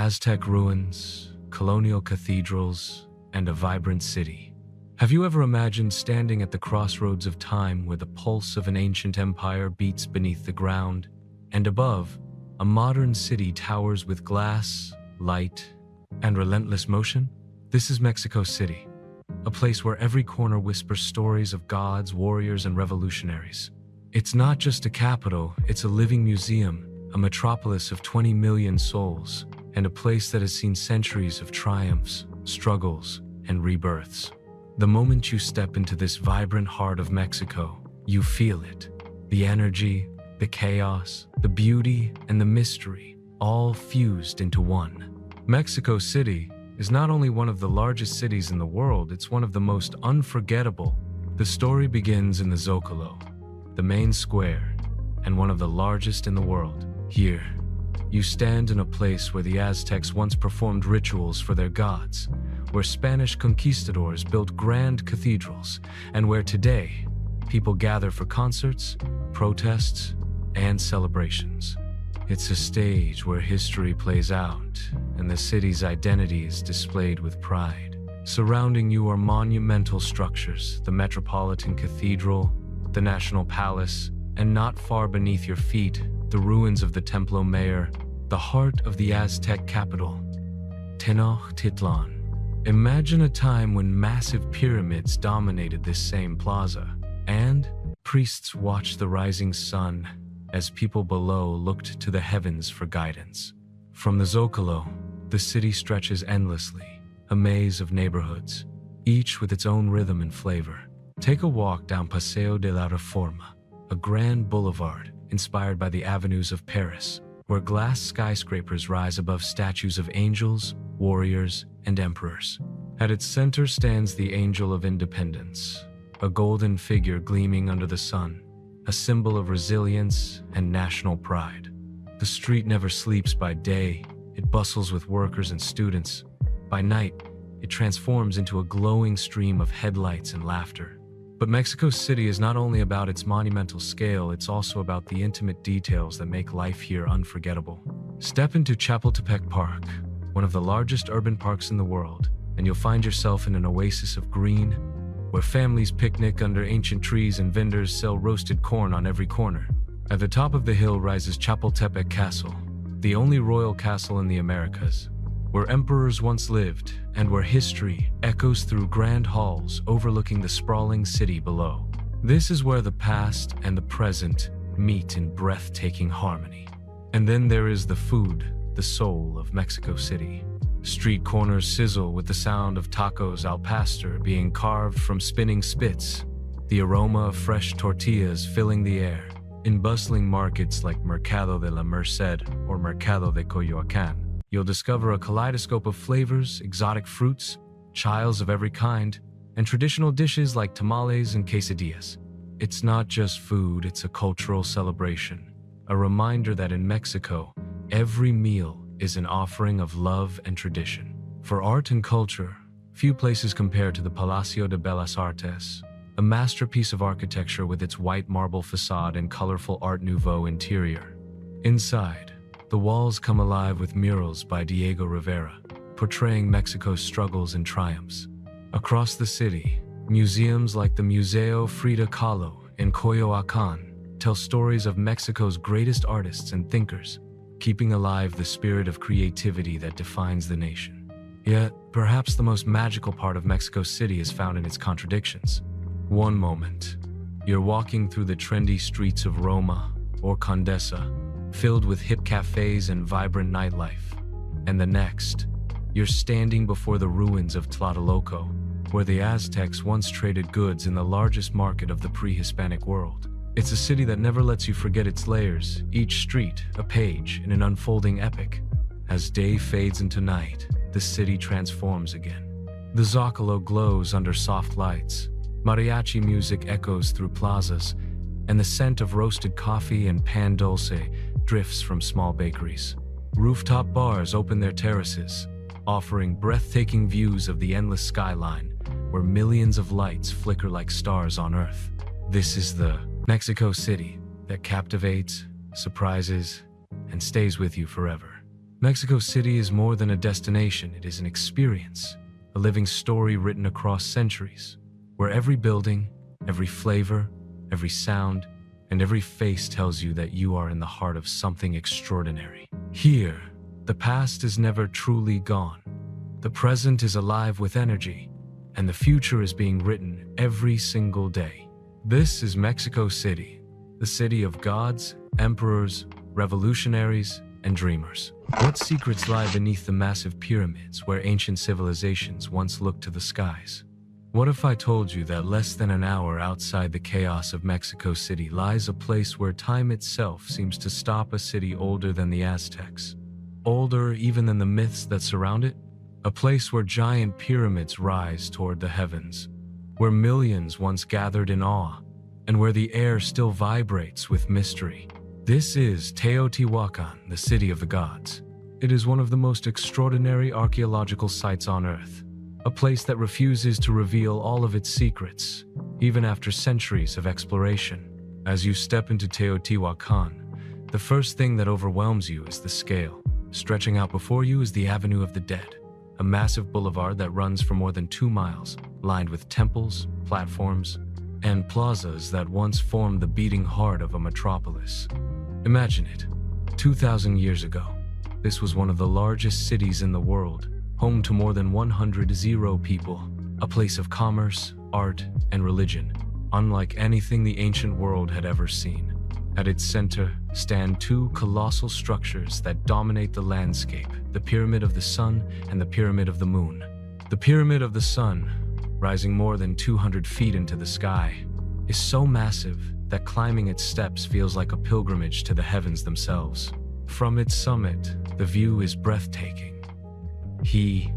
Aztec ruins, colonial cathedrals, and a vibrant city. Have you ever imagined standing at the crossroads of time where the pulse of an ancient empire beats beneath the ground, and above, a modern city towers with glass, light, and relentless motion? This is Mexico City, a place where every corner whispers stories of gods, warriors, and revolutionaries. It's not just a capital, it's a living museum, a metropolis of 20 million souls, and a place that has seen centuries of triumphs, struggles, and rebirths. The moment you step into this vibrant heart of Mexico, you feel it. The energy, the chaos, the beauty, and the mystery, all fused into one. Mexico City is not only one of the largest cities in the world, it's one of the most unforgettable. The story begins in the Zócalo, the main square, and one of the largest in the world. Here, you stand in a place where the Aztecs once performed rituals for their gods, where Spanish conquistadors built grand cathedrals, and where today, people gather for concerts, protests, and celebrations. It's a stage where history plays out, and the city's identity is displayed with pride. Surrounding you are monumental structures, the Metropolitan Cathedral, the National Palace, and not far beneath your feet, the ruins of the Templo Mayor, the heart of the Aztec capital, Tenochtitlan. Imagine a time when massive pyramids dominated this same plaza, and priests watched the rising sun as people below looked to the heavens for guidance. From the Zócalo, the city stretches endlessly, a maze of neighborhoods, each with its own rhythm and flavor. Take a walk down Paseo de la Reforma, a grand boulevard inspired by the avenues of Paris, where glass skyscrapers rise above statues of angels, warriors, and emperors. At its center stands the Angel of Independence, a golden figure gleaming under the sun, a symbol of resilience and national pride. The street never sleeps by day, it bustles with workers and students. By night, it transforms into a glowing stream of headlights and laughter. But Mexico City is not only about its monumental scale, it's also about the intimate details that make life here unforgettable. Step into Chapultepec Park, one of the largest urban parks in the world, and you'll find yourself in an oasis of green, where families picnic under ancient trees and vendors sell roasted corn on every corner. At the top of the hill rises Chapultepec Castle, the only royal castle in the Americas, where emperors once lived and where history echoes through grand halls overlooking the sprawling city below. This is where the past and the present meet in breathtaking harmony. And then there is the food, the soul of Mexico City. Street corners sizzle with the sound of tacos al pastor being carved from spinning spits, the aroma of fresh tortillas filling the air. In bustling markets like Mercado de la Merced or Mercado de Coyoacán, you'll discover a kaleidoscope of flavors, exotic fruits, chiles of every kind, and traditional dishes like tamales and quesadillas. It's not just food, it's a cultural celebration, a reminder that in Mexico, every meal is an offering of love and tradition. For art and culture, few places compare to the Palacio de Bellas Artes, a masterpiece of architecture with its white marble facade and colorful Art Nouveau interior. Inside, the walls come alive with murals by Diego Rivera, portraying Mexico's struggles and triumphs. Across the city, museums like the Museo Frida Kahlo in Coyoacán tell stories of Mexico's greatest artists and thinkers, keeping alive the spirit of creativity that defines the nation. Yet, perhaps the most magical part of Mexico City is found in its contradictions. One moment, you're walking through the trendy streets of Roma or Condesa, filled with hip cafes and vibrant nightlife. And the next, you're standing before the ruins of Tlatelolco, where the Aztecs once traded goods in the largest market of the pre-Hispanic world. It's a city that never lets you forget its layers, each street a page in an unfolding epic. As day fades into night, the city transforms again. The Zócalo glows under soft lights, mariachi music echoes through plazas, and the scent of roasted coffee and pan dulce drifts from small bakeries. Rooftop bars open their terraces, offering breathtaking views of the endless skyline, where millions of lights flicker like stars on Earth. This is the Mexico City that captivates, surprises, and stays with you forever. Mexico City is more than a destination, it is an experience, a living story written across centuries, where every building, every flavor, every sound, and every face tells you that you are in the heart of something extraordinary. Here, the past is never truly gone. The present is alive with energy, and the future is being written every single day. This is Mexico City, the city of gods, emperors, revolutionaries, and dreamers. What secrets lie beneath the massive pyramids where ancient civilizations once looked to the skies? What if I told you that less than an hour outside the chaos of Mexico City lies a place where time itself seems to stop, a city older than the Aztecs, older even than the myths that surround it? A place where giant pyramids rise toward the heavens, where millions once gathered in awe, and where the air still vibrates with mystery. This is Teotihuacán, the city of the gods. It is one of the most extraordinary archaeological sites on Earth, a place that refuses to reveal all of its secrets, even after centuries of exploration. As you step into Teotihuacán, the first thing that overwhelms you is the scale. Stretching out before you is the Avenue of the Dead, a massive boulevard that runs for more than 2 miles, lined with temples, platforms, and plazas that once formed the beating heart of a metropolis. Imagine it. 2,000 years ago, this was one of the largest cities in the world, home to more than 100 people, a place of commerce, art, and religion, unlike anything the ancient world had ever seen. At its center stand 2 colossal structures that dominate the landscape, the Pyramid of the Sun and the Pyramid of the Moon. The Pyramid of the Sun, rising more than 200 feet into the sky, is so massive that climbing its steps feels like a pilgrimage to the heavens themselves. From its summit, the view is breathtaking. The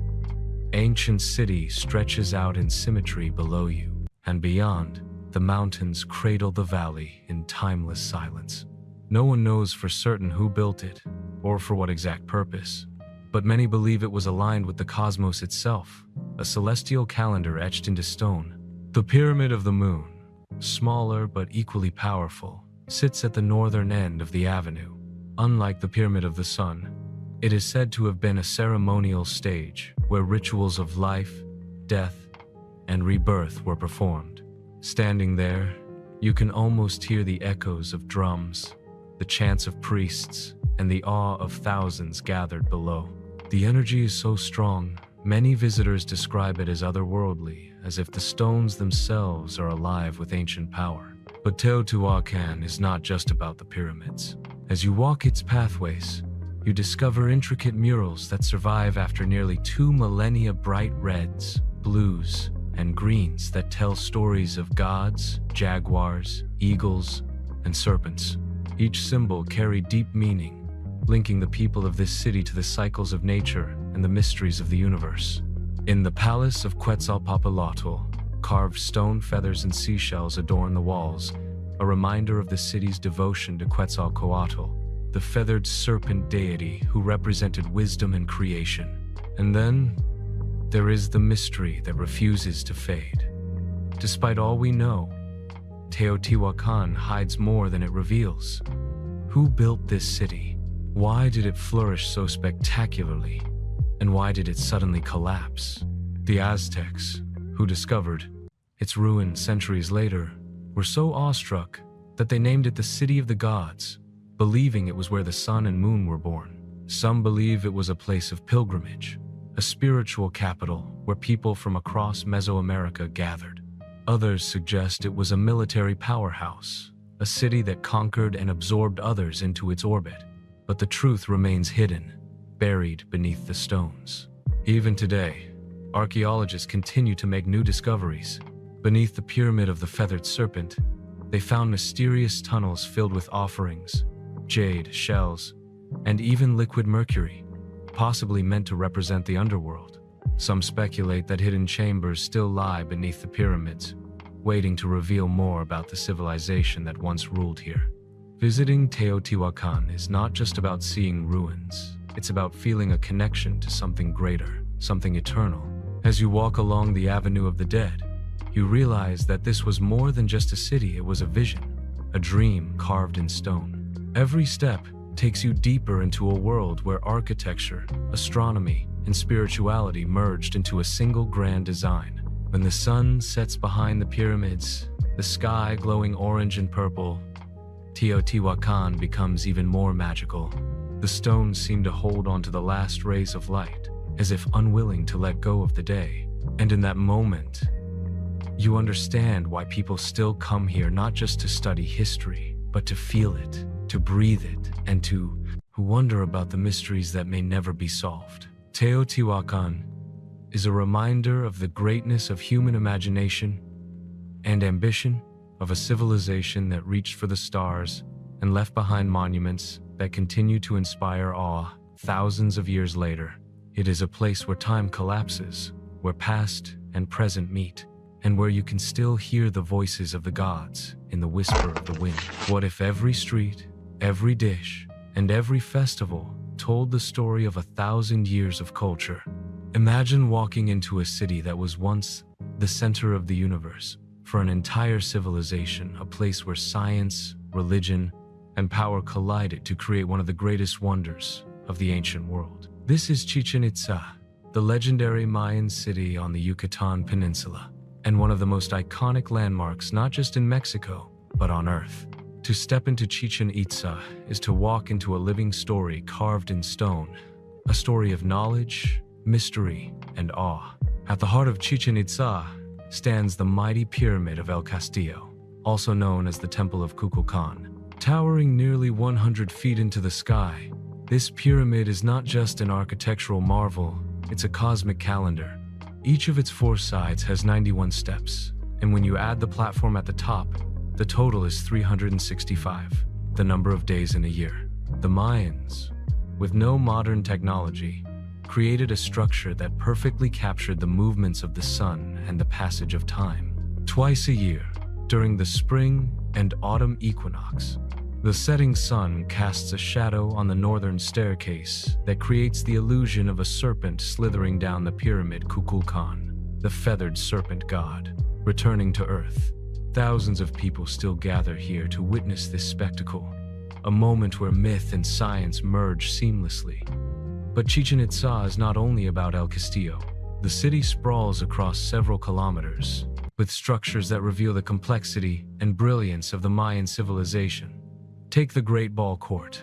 ancient city stretches out in symmetry below you, and beyond, the mountains cradle the valley in timeless silence. No one knows for certain who built it, or for what exact purpose, but many believe it was aligned with the cosmos itself, a celestial calendar etched into stone. The Pyramid of the Moon, smaller but equally powerful, sits at the northern end of the avenue. Unlike the Pyramid of the Sun, it is said to have been a ceremonial stage where rituals of life, death, and rebirth were performed. Standing there, you can almost hear the echoes of drums, the chants of priests, and the awe of thousands gathered below. The energy is so strong, many visitors describe it as otherworldly, as if the stones themselves are alive with ancient power. But Teotihuacán is not just about the pyramids. As you walk its pathways, you discover intricate murals that survive after nearly 2 millennia, bright reds, blues, and greens that tell stories of gods, jaguars, eagles, and serpents. Each symbol carried deep meaning, linking the people of this city to the cycles of nature and the mysteries of the universe. In the Palace of Quetzalcoatl, carved stone feathers and seashells adorn the walls, a reminder of the city's devotion to Quetzalcoatl, the feathered serpent deity who represented wisdom and creation. And then, there is the mystery that refuses to fade. Despite all we know, Teotihuacán hides more than it reveals. Who built this city? Why did it flourish so spectacularly? And why did it suddenly collapse? The Aztecs, who discovered its ruins centuries later, were so awestruck that they named it the City of the Gods, believing it was where the sun and moon were born. Some believe it was a place of pilgrimage, a spiritual capital where people from across Mesoamerica gathered. Others suggest it was a military powerhouse, a city that conquered and absorbed others into its orbit. But the truth remains hidden, buried beneath the stones. Even today, archaeologists continue to make new discoveries. Beneath the Pyramid of the Feathered Serpent, they found mysterious tunnels filled with offerings, jade, shells, and even liquid mercury, possibly meant to represent the underworld. Some speculate that hidden chambers still lie beneath the pyramids, waiting to reveal more about the civilization that once ruled here. Visiting Teotihuacán is not just about seeing ruins, it's about feeling a connection to something greater, something eternal. As you walk along the Avenue of the Dead, you realize that this was more than just a city, it was a vision, a dream carved in stone. Every step takes you deeper into a world where architecture, astronomy, and spirituality merged into a single grand design. When the sun sets behind the pyramids, the sky glowing orange and purple, Teotihuacán becomes even more magical. The stones seem to hold onto the last rays of light, as if unwilling to let go of the day. And in that moment, you understand why people still come here, not just to study history, but to feel it, to breathe it, and to wonder about the mysteries that may never be solved. Teotihuacán is a reminder of the greatness of human imagination and ambition, of a civilization that reached for the stars and left behind monuments that continue to inspire awe thousands of years later. It is a place where time collapses, where past and present meet, and where you can still hear the voices of the gods in the whisper of the wind. What if every street, every dish, and every festival told the story of 1,000 years of culture? Imagine walking into a city that was once the center of the universe, for an entire civilization, a place where science, religion, and power collided to create one of the greatest wonders of the ancient world. This is Chichen Itza, the legendary Mayan city on the Yucatán Peninsula, and one of the most iconic landmarks not just in Mexico, but on Earth. To step into Chichen Itza is to walk into a living story carved in stone, a story of knowledge, mystery, and awe. At the heart of Chichen Itza stands the mighty pyramid of El Castillo, also known as the Temple of Kukulkan. Towering nearly 100 feet into the sky, this pyramid is not just an architectural marvel, it's a cosmic calendar. Each of its 4 sides has 91 steps, and when you add the platform at the top, the total is 365, the number of days in a year. The Mayans, with no modern technology, created a structure that perfectly captured the movements of the sun and the passage of time. Twice a year, during the spring and autumn equinox, the setting sun casts a shadow on the northern staircase that creates the illusion of a serpent slithering down the pyramid Kukulkan, the feathered serpent god, returning to Earth. Thousands of people still gather here to witness this spectacle, a moment where myth and science merge seamlessly. But Chichen Itza is not only about El Castillo. The city sprawls across several kilometers, with structures that reveal the complexity and brilliance of the Mayan civilization. Take the Great Ball Court,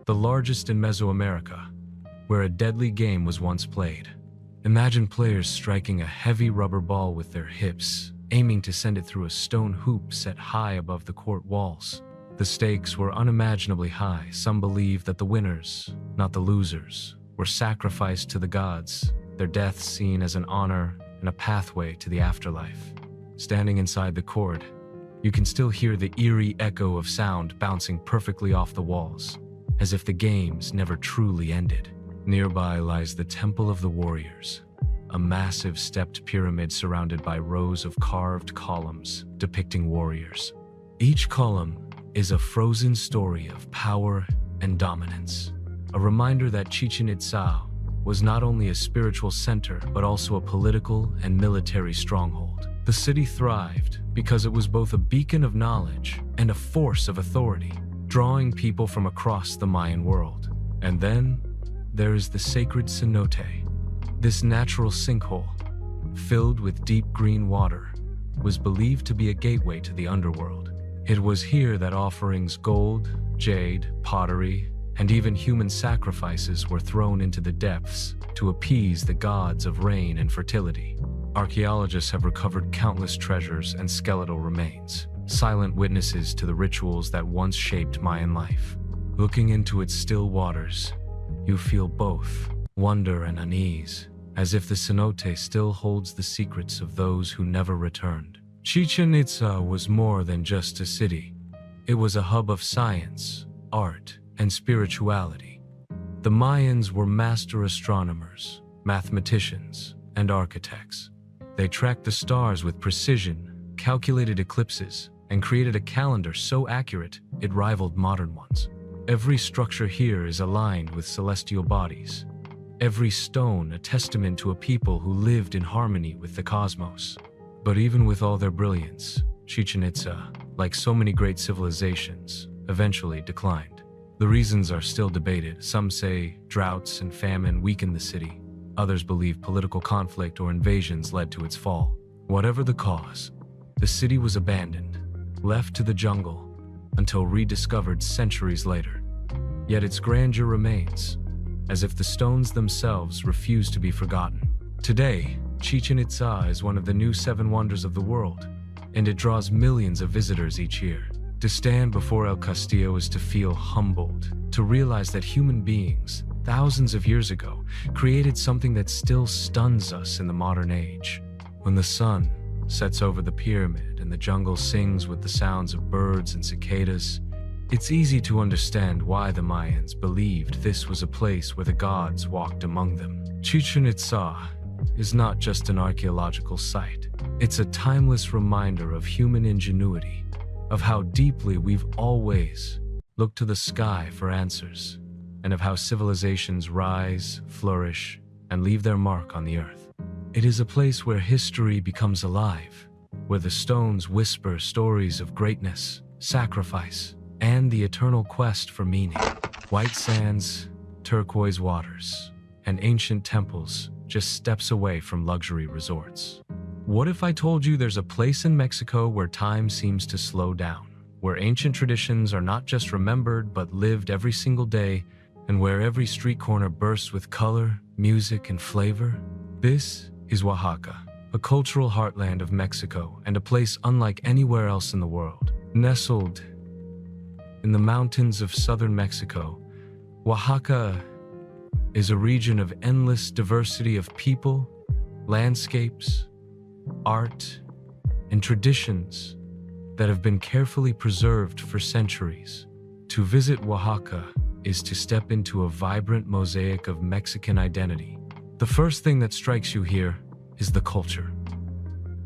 the largest in Mesoamerica, where a deadly game was once played. Imagine players striking a heavy rubber ball with their hips, aiming to send it through a stone hoop set high above the court walls. The stakes were unimaginably high. Some believe that the winners, not the losers, were sacrificed to the gods, their deaths seen as an honor and a pathway to the afterlife. Standing inside the court, you can still hear the eerie echo of sound bouncing perfectly off the walls, as if the games never truly ended. Nearby lies the Temple of the Warriors, a massive stepped pyramid surrounded by rows of carved columns depicting warriors. Each column is a frozen story of power and dominance, a reminder that Chichen Itza was not only a spiritual center, but also a political and military stronghold. The city thrived because it was both a beacon of knowledge and a force of authority, drawing people from across the Mayan world. And then there is the sacred cenote. This natural sinkhole, filled with deep green water, was believed to be a gateway to the underworld. It was here that offerings, gold, jade, pottery, and even human sacrifices were thrown into the depths to appease the gods of rain and fertility. Archaeologists have recovered countless treasures and skeletal remains, silent witnesses to the rituals that once shaped Mayan life. Looking into its still waters, you feel both wonder and unease, as if the cenote still holds the secrets of those who never returned. Chichen Itza was more than just a city. It was a hub of science, art, and spirituality. The Mayans were master astronomers, mathematicians, and architects. They tracked the stars with precision, calculated eclipses, and created a calendar so accurate it rivaled modern ones. Every structure here is aligned with celestial bodies, every stone a testament to a people who lived in harmony with the cosmos. But even with all their brilliance, Chichen Itza, like so many great civilizations, eventually declined. The reasons are still debated. Some say droughts and famine weakened the city. Others believe political conflict or invasions led to its fall. Whatever the cause, the city was abandoned, left to the jungle, until rediscovered centuries later. Yet its grandeur remains, as if the stones themselves refuse to be forgotten. Today, Chichen Itza is one of the new 7 wonders of the world, and it draws millions of visitors each year. To stand before El Castillo is to feel humbled, to realize that human beings, thousands of years ago, created something that still stuns us in the modern age. When the sun sets over the pyramid and the jungle sings with the sounds of birds and cicadas, it's easy to understand why the Mayans believed this was a place where the gods walked among them. Chichen Itza is not just an archaeological site. It's a timeless reminder of human ingenuity, of how deeply we've always looked to the sky for answers, and of how civilizations rise, flourish, and leave their mark on the earth. It is a place where history becomes alive, where the stones whisper stories of greatness, sacrifice, and the eternal quest for meaning. White sands, turquoise waters, and ancient temples just steps away from luxury resorts. What if I told you there's a place in Mexico where time seems to slow down, where ancient traditions are not just remembered but lived every single day, and where every street corner bursts with color, music, and flavor? This is Oaxaca, a cultural heartland of Mexico and a place unlike anywhere else in the world. Nestled in the mountains of southern Mexico, Oaxaca is a region of endless diversity of people, landscapes, art, and traditions that have been carefully preserved for centuries. To visit Oaxaca is to step into a vibrant mosaic of Mexican identity. The first thing that strikes you here is the culture.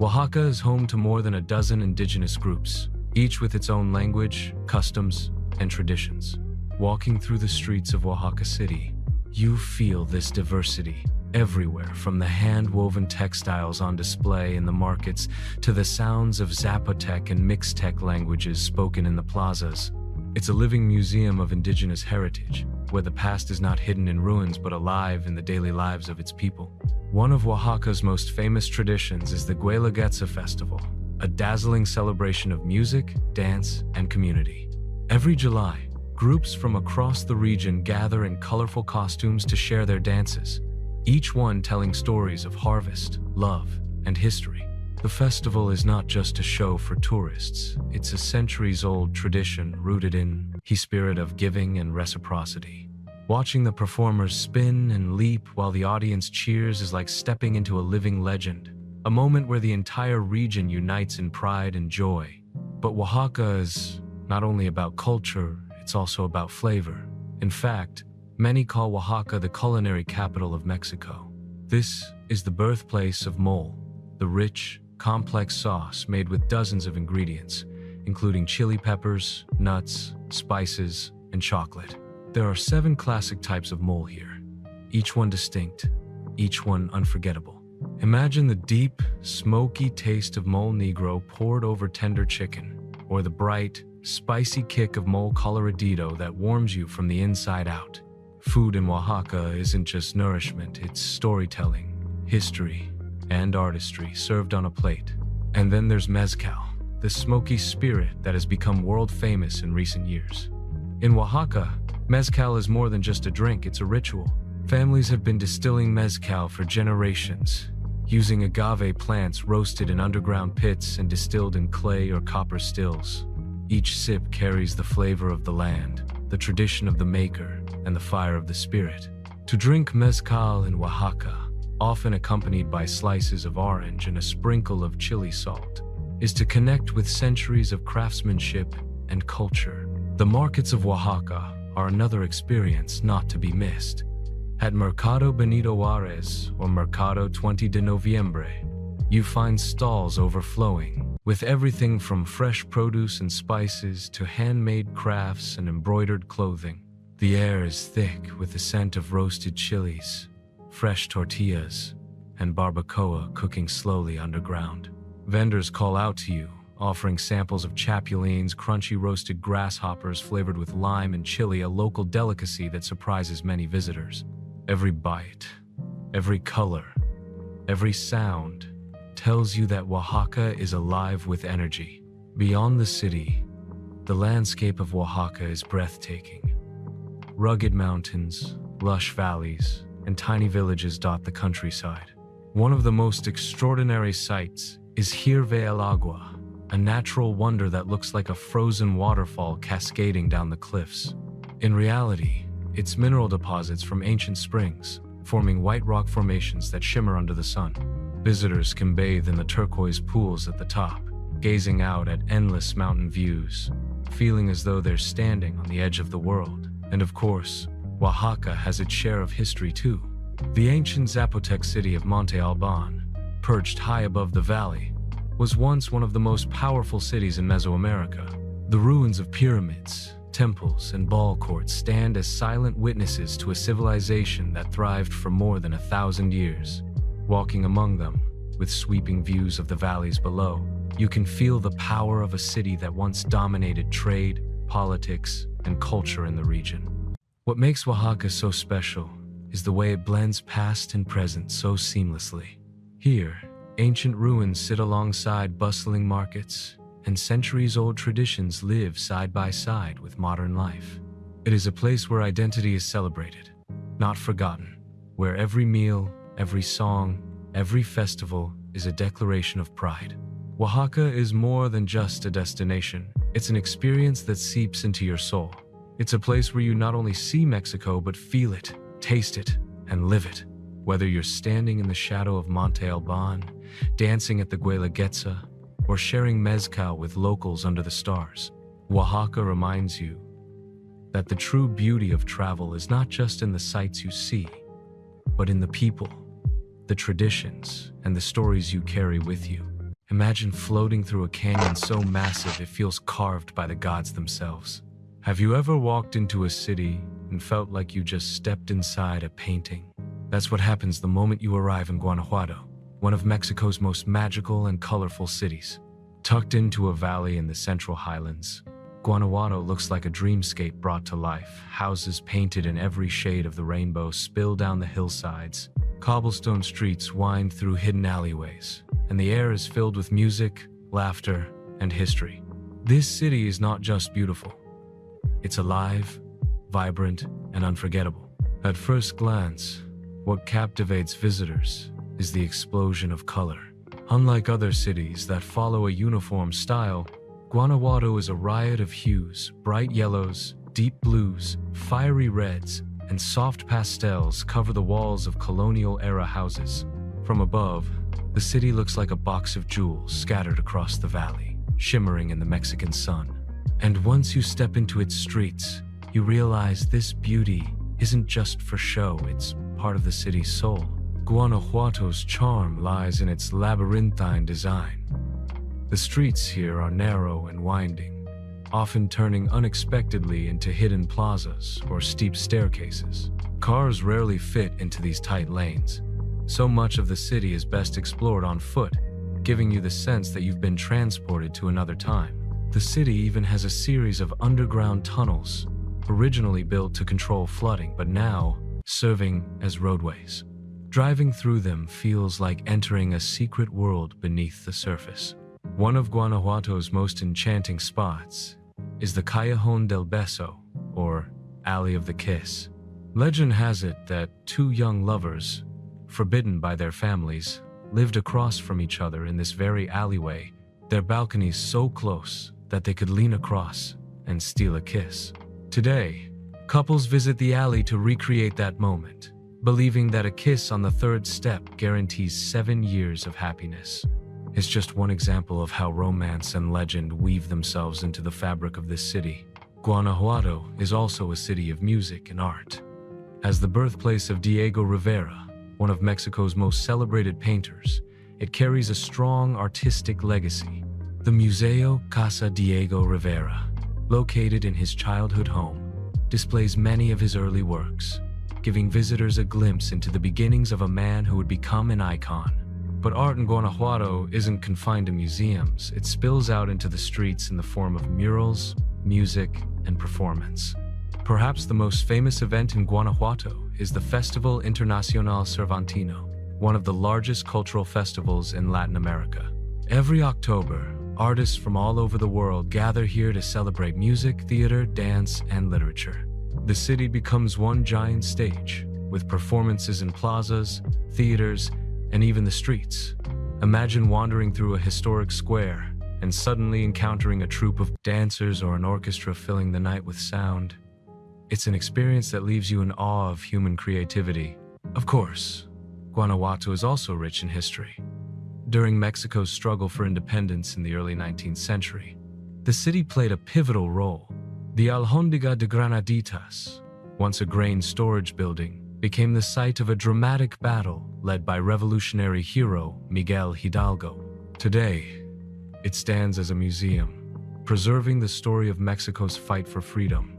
Oaxaca is home to more than a dozen indigenous groups, each with its own language, customs, and traditions. Walking through the streets of Oaxaca City, you feel this diversity everywhere, from the hand-woven textiles on display in the markets to the sounds of Zapotec and Mixtec languages spoken in the plazas. It's a living museum of indigenous heritage, where the past is not hidden in ruins but alive in the daily lives of its people. One of Oaxaca's most famous traditions is the Guelaguetza Festival, a dazzling celebration of music, dance, and community. Every July, groups from across the region gather in colorful costumes to share their dances, each one telling stories of harvest, love, and history. The festival is not just a show for tourists. It's a centuries-old tradition rooted in the spirit of giving and reciprocity. Watching the performers spin and leap while the audience cheers is like stepping into a living legend, a moment where the entire region unites in pride and joy. But Oaxaca is not only about culture, it's also about flavor. In fact, many call Oaxaca the culinary capital of Mexico. This is the birthplace of mole, the rich, complex sauce made with dozens of ingredients, including chili peppers, nuts, spices, and chocolate. There are 7 classic types of mole here, each one distinct, each one unforgettable. Imagine the deep, smoky taste of mole negro poured over tender chicken, or the bright, spicy kick of mole coloradito that warms you from the inside out. Food in Oaxaca isn't just nourishment, it's storytelling, history, and artistry served on a plate. And then there's mezcal, the smoky spirit that has become world famous in recent years. In Oaxaca, mezcal is more than just a drink, it's a ritual. Families have been distilling mezcal for generations, using agave plants roasted in underground pits and distilled in clay or copper stills. Each sip carries the flavor of the land, the tradition of the maker, and the fire of the spirit. To drink mezcal in Oaxaca, often accompanied by slices of orange and a sprinkle of chili salt, is to connect with centuries of craftsmanship and culture. The markets of Oaxaca are another experience not to be missed. At Mercado Benito Juarez, or Mercado 20 de Noviembre, you find stalls overflowing, with everything from fresh produce and spices to handmade crafts and embroidered clothing. The air is thick with the scent of roasted chilies, fresh tortillas, and barbacoa cooking slowly underground. Vendors call out to you, offering samples of chapulines, crunchy roasted grasshoppers flavored with lime and chili, a local delicacy that surprises many visitors. Every bite, every color, every sound tells you that Oaxaca is alive with energy. Beyond the city, the landscape of Oaxaca is breathtaking. Rugged mountains, lush valleys, and tiny villages dot the countryside. One of the most extraordinary sights is Hirve el Agua, a natural wonder that looks like a frozen waterfall cascading down the cliffs. In reality, it's mineral deposits from ancient springs, forming white rock formations that shimmer under the sun. Visitors can bathe in the turquoise pools at the top, gazing out at endless mountain views, feeling as though they're standing on the edge of the world. And of course, Oaxaca has its share of history too. The ancient Zapotec city of Monte Alban, perched high above the valley, was once one of the most powerful cities in Mesoamerica. The ruins of pyramids, temples, and ball courts stand as silent witnesses to a civilization that thrived for more than 1,000 years. Walking among them, with sweeping views of the valleys below, you can feel the power of a city that once dominated trade, politics, and culture in the region. What makes Oaxaca so special is the way it blends past and present so seamlessly. Here, ancient ruins sit alongside bustling markets, and centuries-old traditions live side by side with modern life. It is a place where identity is celebrated, not forgotten, where every meal, every song, every festival is a declaration of pride. Oaxaca is more than just a destination. It's an experience that seeps into your soul. It's a place where you not only see Mexico, but feel it, taste it, and live it. Whether you're standing in the shadow of Monte Alban, dancing at the Guelaguetza, or sharing mezcal with locals under the stars, Oaxaca reminds you that the true beauty of travel is not just in the sights you see, but in the people, the traditions, and the stories you carry with you. Imagine floating through a canyon so massive it feels carved by the gods themselves. Have you ever walked into a city and felt like you just stepped inside a painting? That's what happens the moment you arrive in Guanajuato, one of Mexico's most magical and colorful cities. Tucked into a valley in the Central Highlands, Guanajuato looks like a dreamscape brought to life. Houses painted in every shade of the rainbow spill down the hillsides. Cobblestone streets wind through hidden alleyways, and the air is filled with music, laughter, and history. This city is not just beautiful. It's alive, vibrant, and unforgettable. At first glance, what captivates visitors is the explosion of color. Unlike other cities that follow a uniform style, Guanajuato is a riot of hues: bright yellows, deep blues, fiery reds, and soft pastels cover the walls of colonial-era houses. From above, the city looks like a box of jewels scattered across the valley, shimmering in the Mexican sun. And once you step into its streets, you realize this beauty isn't just for show, it's part of the city's soul. Guanajuato's charm lies in its labyrinthine design. The streets here are narrow and winding, often turning unexpectedly into hidden plazas or steep staircases. Cars rarely fit into these tight lanes. So much of the city is best explored on foot, giving you the sense that you've been transported to another time. The city even has a series of underground tunnels, originally built to control flooding, but now serving as roadways. Driving through them feels like entering a secret world beneath the surface. One of Guanajuato's most enchanting spots is the Callejón del Beso, or Alley of the Kiss. Legend has it that two young lovers, forbidden by their families, lived across from each other in this very alleyway, their balconies so close that they could lean across and steal a kiss. Today, couples visit the alley to recreate that moment, believing that a kiss on the third step guarantees 7 years of happiness. It's just one example of how romance and legend weave themselves into the fabric of this city. Guanajuato is also a city of music and art. As the birthplace of Diego Rivera, one of Mexico's most celebrated painters, it carries a strong artistic legacy. The Museo Casa Diego Rivera, located in his childhood home, displays many of his early works, giving visitors a glimpse into the beginnings of a man who would become an icon. But art in Guanajuato isn't confined to museums. It spills out into the streets in the form of murals, music, and performance. Perhaps the most famous event in Guanajuato is the Festival Internacional Cervantino, one of the largest cultural festivals in Latin America. Every October, artists from all over the world gather here to celebrate music, theater, dance, and literature. The city becomes one giant stage, with performances in plazas, theaters, and even the streets. Imagine wandering through a historic square and suddenly encountering a troupe of dancers or an orchestra filling the night with sound. It's an experience that leaves you in awe of human creativity. Of course, Guanajuato is also rich in history. During Mexico's struggle for independence in the early 19th century, the city played a pivotal role. The Alhóndiga de Granaditas, once a grain storage building, became the site of a dramatic battle led by revolutionary hero Miguel Hidalgo. Today, it stands as a museum, preserving the story of Mexico's fight for freedom.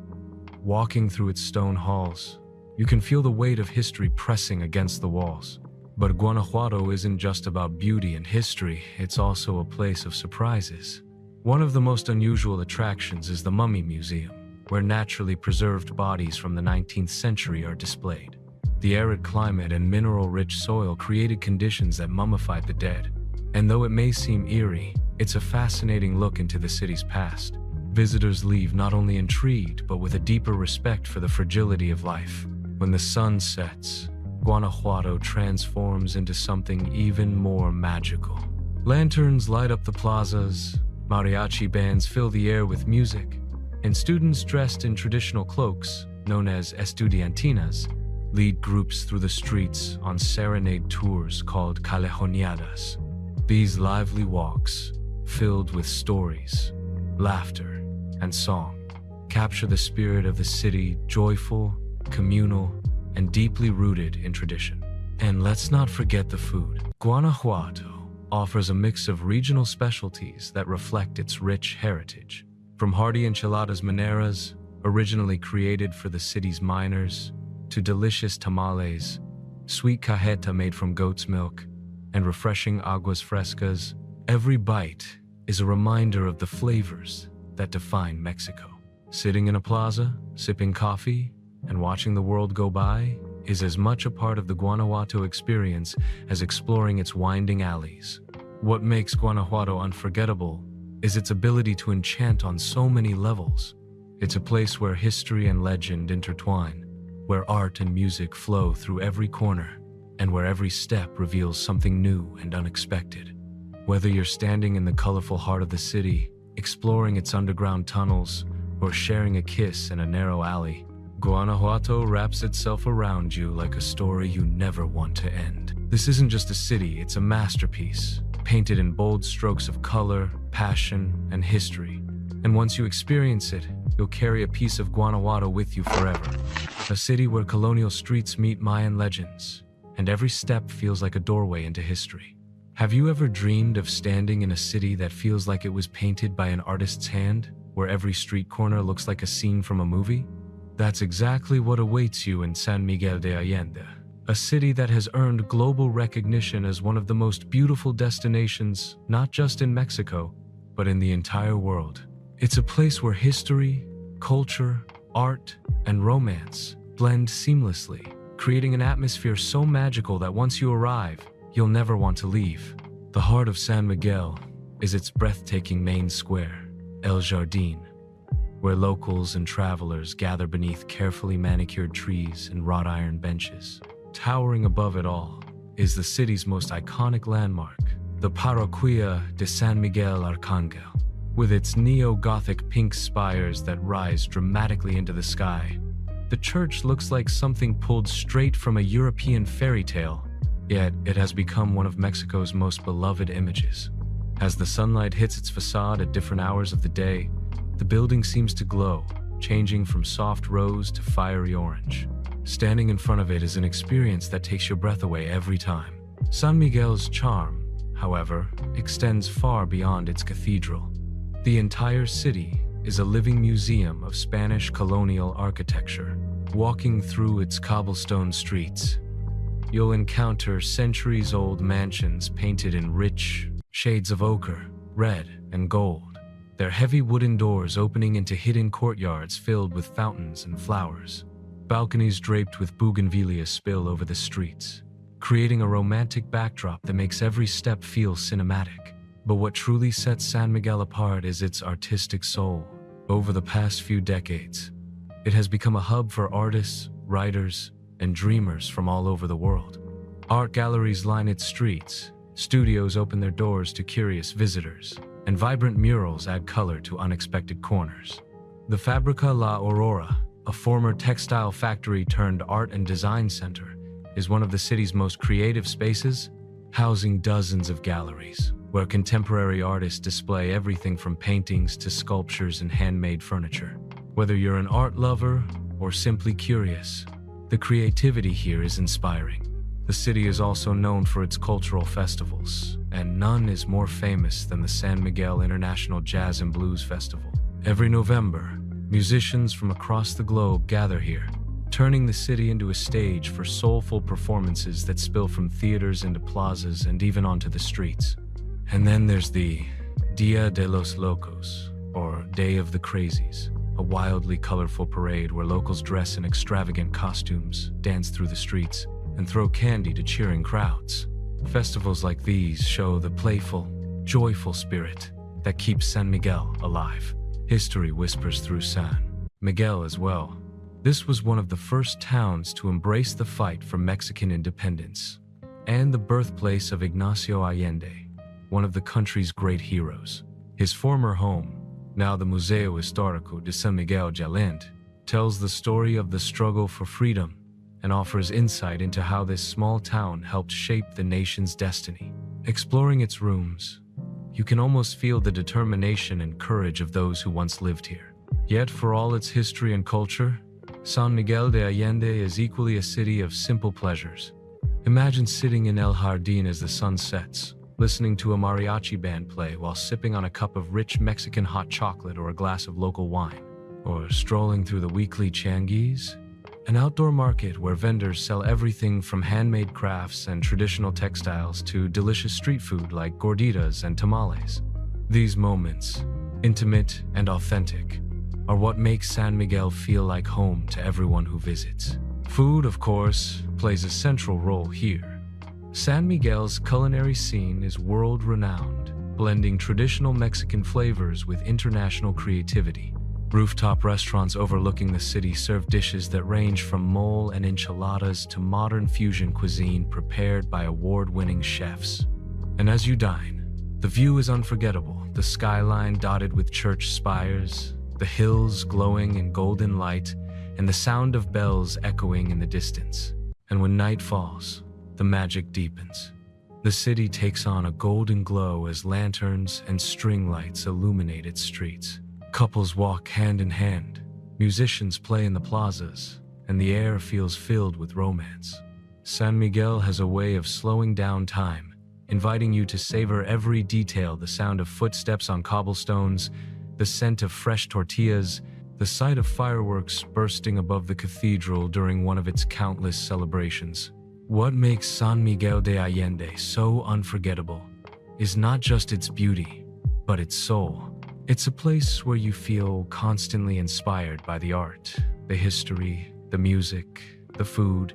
Walking through its stone halls, you can feel the weight of history pressing against the walls. But Guanajuato isn't just about beauty and history, it's also a place of surprises. One of the most unusual attractions is the Mummy Museum, where naturally preserved bodies from the 19th century are displayed. The arid climate and mineral-rich soil created conditions that mummified the dead. And though it may seem eerie, it's a fascinating look into the city's past. Visitors leave not only intrigued, but with a deeper respect for the fragility of life. When the sun sets, Guanajuato transforms into something even more magical. Lanterns light up the plazas, mariachi bands fill the air with music, and students dressed in traditional cloaks, known as estudiantinas, lead groups through the streets on serenade tours called callejoneadas. These lively walks, filled with stories, laughter, and song, capture the spirit of the city, joyful, communal, and deeply rooted in tradition. And let's not forget the food. Guanajuato offers a mix of regional specialties that reflect its rich heritage. From hearty enchiladas mineras, originally created for the city's miners, to delicious tamales, sweet cajeta made from goat's milk, and refreshing aguas frescas, every bite is a reminder of the flavors that define Mexico. Sitting in a plaza, sipping coffee, and watching the world go by is as much a part of the Guanajuato experience as exploring its winding alleys. What makes Guanajuato unforgettable is its ability to enchant on so many levels. It's a place where history and legend intertwine, where art and music flow through every corner, and where every step reveals something new and unexpected. Whether you're standing in the colorful heart of the city, exploring its underground tunnels, or sharing a kiss in a narrow alley, Guanajuato wraps itself around you like a story you never want to end. This isn't just a city, it's a masterpiece, painted in bold strokes of color, passion, and history. And once you experience it, you'll carry a piece of Guanajuato with you forever. A city where colonial streets meet Mayan legends, and every step feels like a doorway into history. Have you ever dreamed of standing in a city that feels like it was painted by an artist's hand, where every street corner looks like a scene from a movie? That's exactly what awaits you in San Miguel de Allende, a city that has earned global recognition as one of the most beautiful destinations, not just in Mexico, but in the entire world. It's a place where history, culture, art, and romance blend seamlessly, creating an atmosphere so magical that once you arrive, you'll never want to leave. The heart of San Miguel is its breathtaking main square, El Jardín, where locals and travelers gather beneath carefully manicured trees and wrought iron benches. Towering above it all is the city's most iconic landmark, the Parroquia de San Miguel Arcángel. With its neo-Gothic pink spires that rise dramatically into the sky, the church looks like something pulled straight from a European fairy tale, yet it has become one of Mexico's most beloved images. As the sunlight hits its facade at different hours of the day, the building seems to glow, changing from soft rose to fiery orange. Standing in front of it is an experience that takes your breath away every time. San Miguel's charm, however, extends far beyond its cathedral. The entire city is a living museum of Spanish colonial architecture. Walking through its cobblestone streets, you'll encounter centuries-old mansions painted in rich shades of ochre, red, and gold. Their heavy wooden doors opening into hidden courtyards filled with fountains and flowers. Balconies draped with bougainvillea spill over the streets, creating a romantic backdrop that makes every step feel cinematic. But what truly sets San Miguel apart is its artistic soul. Over the past few decades, it has become a hub for artists, writers, and dreamers from all over the world. Art galleries line its streets, studios open their doors to curious visitors, and vibrant murals add color to unexpected corners. The Fábrica La Aurora, a former textile factory turned art and design center, is one of the city's most creative spaces, housing dozens of galleries, where contemporary artists display everything from paintings to sculptures and handmade furniture. Whether you're an art lover or simply curious, the creativity here is inspiring. The city is also known for its cultural festivals, and none is more famous than the San Miguel International Jazz and Blues Festival. Every November, musicians from across the globe gather here, turning the city into a stage for soulful performances that spill from theaters into plazas and even onto the streets. And then there's the Dia de los Locos, or Day of the Crazies, a wildly colorful parade where locals dress in extravagant costumes, dance through the streets, and throw candy to cheering crowds. Festivals like these show the playful, joyful spirit that keeps San Miguel alive. History whispers through San Miguel as well. This was one of the first towns to embrace the fight for Mexican independence, and the birthplace of Ignacio Allende, one of the country's great heroes. His former home, now the Museo Histórico de San Miguel de Allende, tells the story of the struggle for freedom and offers insight into how this small town helped shape the nation's destiny. Exploring its rooms, you can almost feel the determination and courage of those who once lived here. Yet, for all its history and culture, San Miguel de Allende is equally a city of simple pleasures. Imagine sitting in El Jardín as the sun sets, listening to a mariachi band play while sipping on a cup of rich Mexican hot chocolate or a glass of local wine. Or strolling through the weekly Tianguis, an outdoor market where vendors sell everything from handmade crafts and traditional textiles to delicious street food like gorditas and tamales. These moments, intimate and authentic, are what makes San Miguel feel like home to everyone who visits. Food, of course, plays a central role here. San Miguel's culinary scene is world-renowned, blending traditional Mexican flavors with international creativity. Rooftop restaurants overlooking the city serve dishes that range from mole and enchiladas to modern fusion cuisine prepared by award-winning chefs. And as you dine, the view is unforgettable. The skyline dotted with church spires, the hills glowing in golden light, and the sound of bells echoing in the distance. And when night falls, the magic deepens. The city takes on a golden glow as lanterns and string lights illuminate its streets. Couples walk hand in hand, musicians play in the plazas, and the air feels filled with romance. San Miguel has a way of slowing down time, inviting you to savor every detail: the sound of footsteps on cobblestones, the scent of fresh tortillas, the sight of fireworks bursting above the cathedral during one of its countless celebrations. What makes San Miguel de Allende so unforgettable is not just its beauty, but its soul. It's a place where you feel constantly inspired by the art, the history, the music, the food,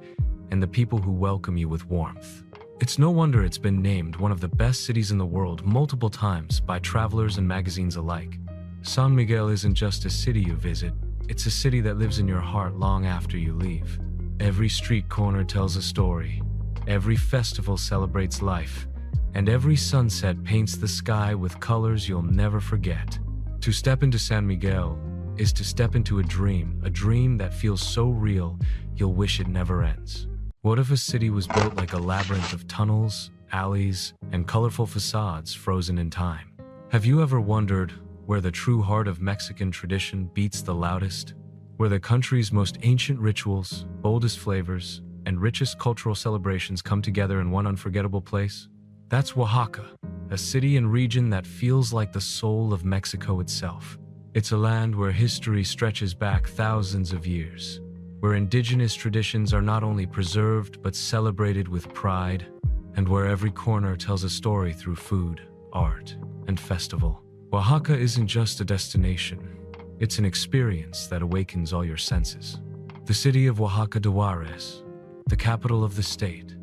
and the people who welcome you with warmth. It's no wonder it's been named one of the best cities in the world multiple times by travelers and magazines alike. San Miguel isn't just a city you visit, it's a city that lives in your heart long after you leave. Every street corner tells a story, every festival celebrates life, and every sunset paints the sky with colors you'll never forget. To step into San Miguel is to step into a dream that feels so real you'll wish it never ends. What if a city was built like a labyrinth of tunnels, alleys, and colorful facades frozen in time? Have you ever wondered where the true heart of Mexican tradition beats the loudest? Where the country's most ancient rituals, boldest flavors, and richest cultural celebrations come together in one unforgettable place? That's Oaxaca, a city and region that feels like the soul of Mexico itself. It's a land where history stretches back thousands of years, where indigenous traditions are not only preserved but celebrated with pride, and where every corner tells a story through food, art, and festival. Oaxaca isn't just a destination, it's an experience that awakens all your senses. The city of Oaxaca de Juarez, the capital of the state,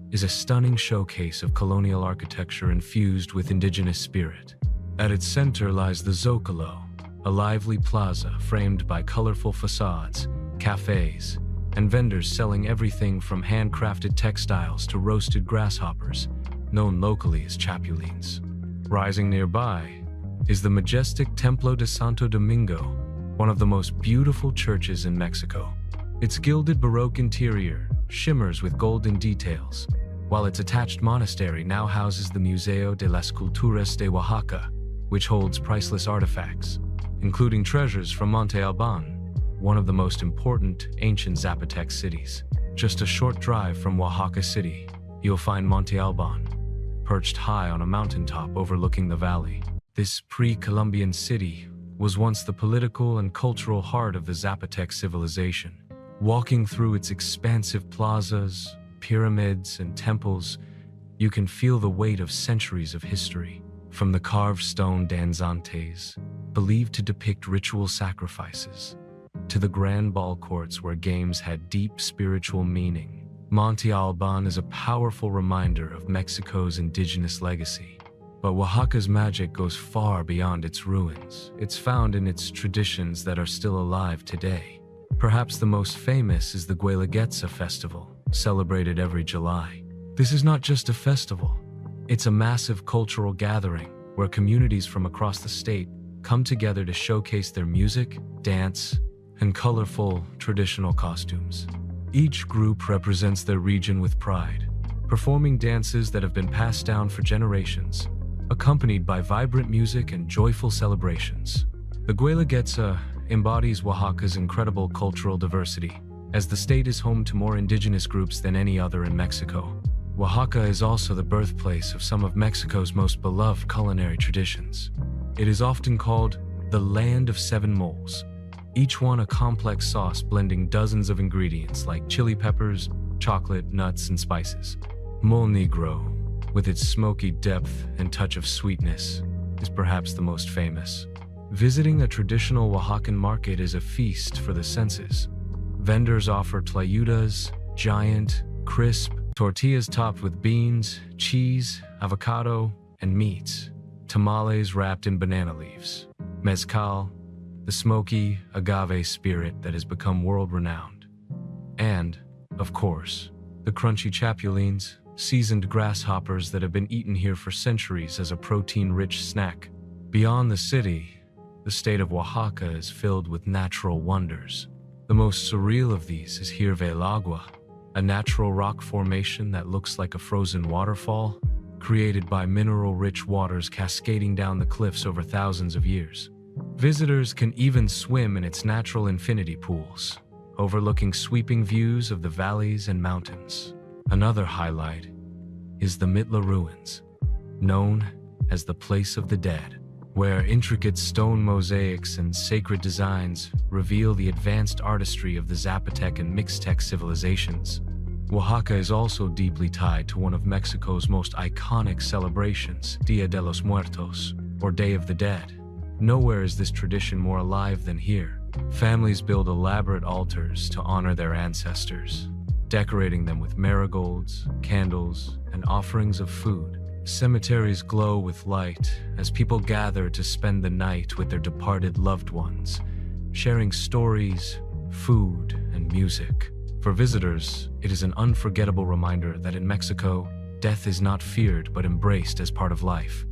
is a stunning showcase of colonial architecture infused with indigenous spirit. At its center lies the Zocalo, a lively plaza framed by colorful facades, cafes, and vendors selling everything from handcrafted textiles to roasted grasshoppers, known locally as chapulines. Rising nearby is the majestic Templo de Santo Domingo, one of the most beautiful churches in Mexico. Its gilded Baroque interior shimmers with golden details, while its attached monastery now houses the Museo de las Culturas de Oaxaca, which holds priceless artifacts, including treasures from Monte Alban, one of the most important ancient Zapotec cities. Just a short drive from Oaxaca City, you'll find Monte Alban, perched high on a mountaintop overlooking the valley. This pre-Columbian city was once the political and cultural heart of the Zapotec civilization. Walking through its expansive plazas, pyramids, and temples, you can feel the weight of centuries of history. From the carved stone danzantes, believed to depict ritual sacrifices, to the grand ball courts where games had deep spiritual meaning, Monte Alban is a powerful reminder of Mexico's indigenous legacy. But Oaxaca's magic goes far beyond its ruins. It's found in its traditions that are still alive today. Perhaps the most famous is the Guelaguetza festival, celebrated every July. This is not just a festival. It's a massive cultural gathering where communities from across the state come together to showcase their music, dance, and colorful traditional costumes. Each group represents their region with pride, performing dances that have been passed down for generations, accompanied by vibrant music and joyful celebrations. The Guelaguetza embodies Oaxaca's incredible cultural diversity, as the state is home to more indigenous groups than any other in Mexico. Oaxaca is also the birthplace of some of Mexico's most beloved culinary traditions. It is often called the Land of Seven Moles, each one a complex sauce blending dozens of ingredients like chili peppers, chocolate, nuts, and spices. Mole Negro, with its smoky depth and touch of sweetness, is perhaps the most famous. Visiting a traditional Oaxacan market is a feast for the senses. Vendors offer tlayudas, giant, crisp tortillas topped with beans, cheese, avocado, and meats, tamales wrapped in banana leaves, mezcal, the smoky agave spirit that has become world-renowned, and, of course, the crunchy chapulines, seasoned grasshoppers that have been eaten here for centuries as a protein-rich snack. Beyond the city, the state of Oaxaca is filled with natural wonders. The most surreal of these is Hirve el Agua, a natural rock formation that looks like a frozen waterfall, created by mineral-rich waters cascading down the cliffs over thousands of years. Visitors can even swim in its natural infinity pools, overlooking sweeping views of the valleys and mountains. Another highlight is the Mitla Ruins, known as the Place of the Dead, where intricate stone mosaics and sacred designs reveal the advanced artistry of the Zapotec and Mixtec civilizations. Oaxaca is also deeply tied to one of Mexico's most iconic celebrations, Dia de los Muertos, or Day of the Dead. Nowhere is this tradition more alive than here. Families build elaborate altars to honor their ancestors, decorating them with marigolds, candles, and offerings of food. Cemeteries glow with light as people gather to spend the night with their departed loved ones, sharing stories, food, and music. For visitors, it is an unforgettable reminder that in Mexico, death is not feared but embraced as part of life,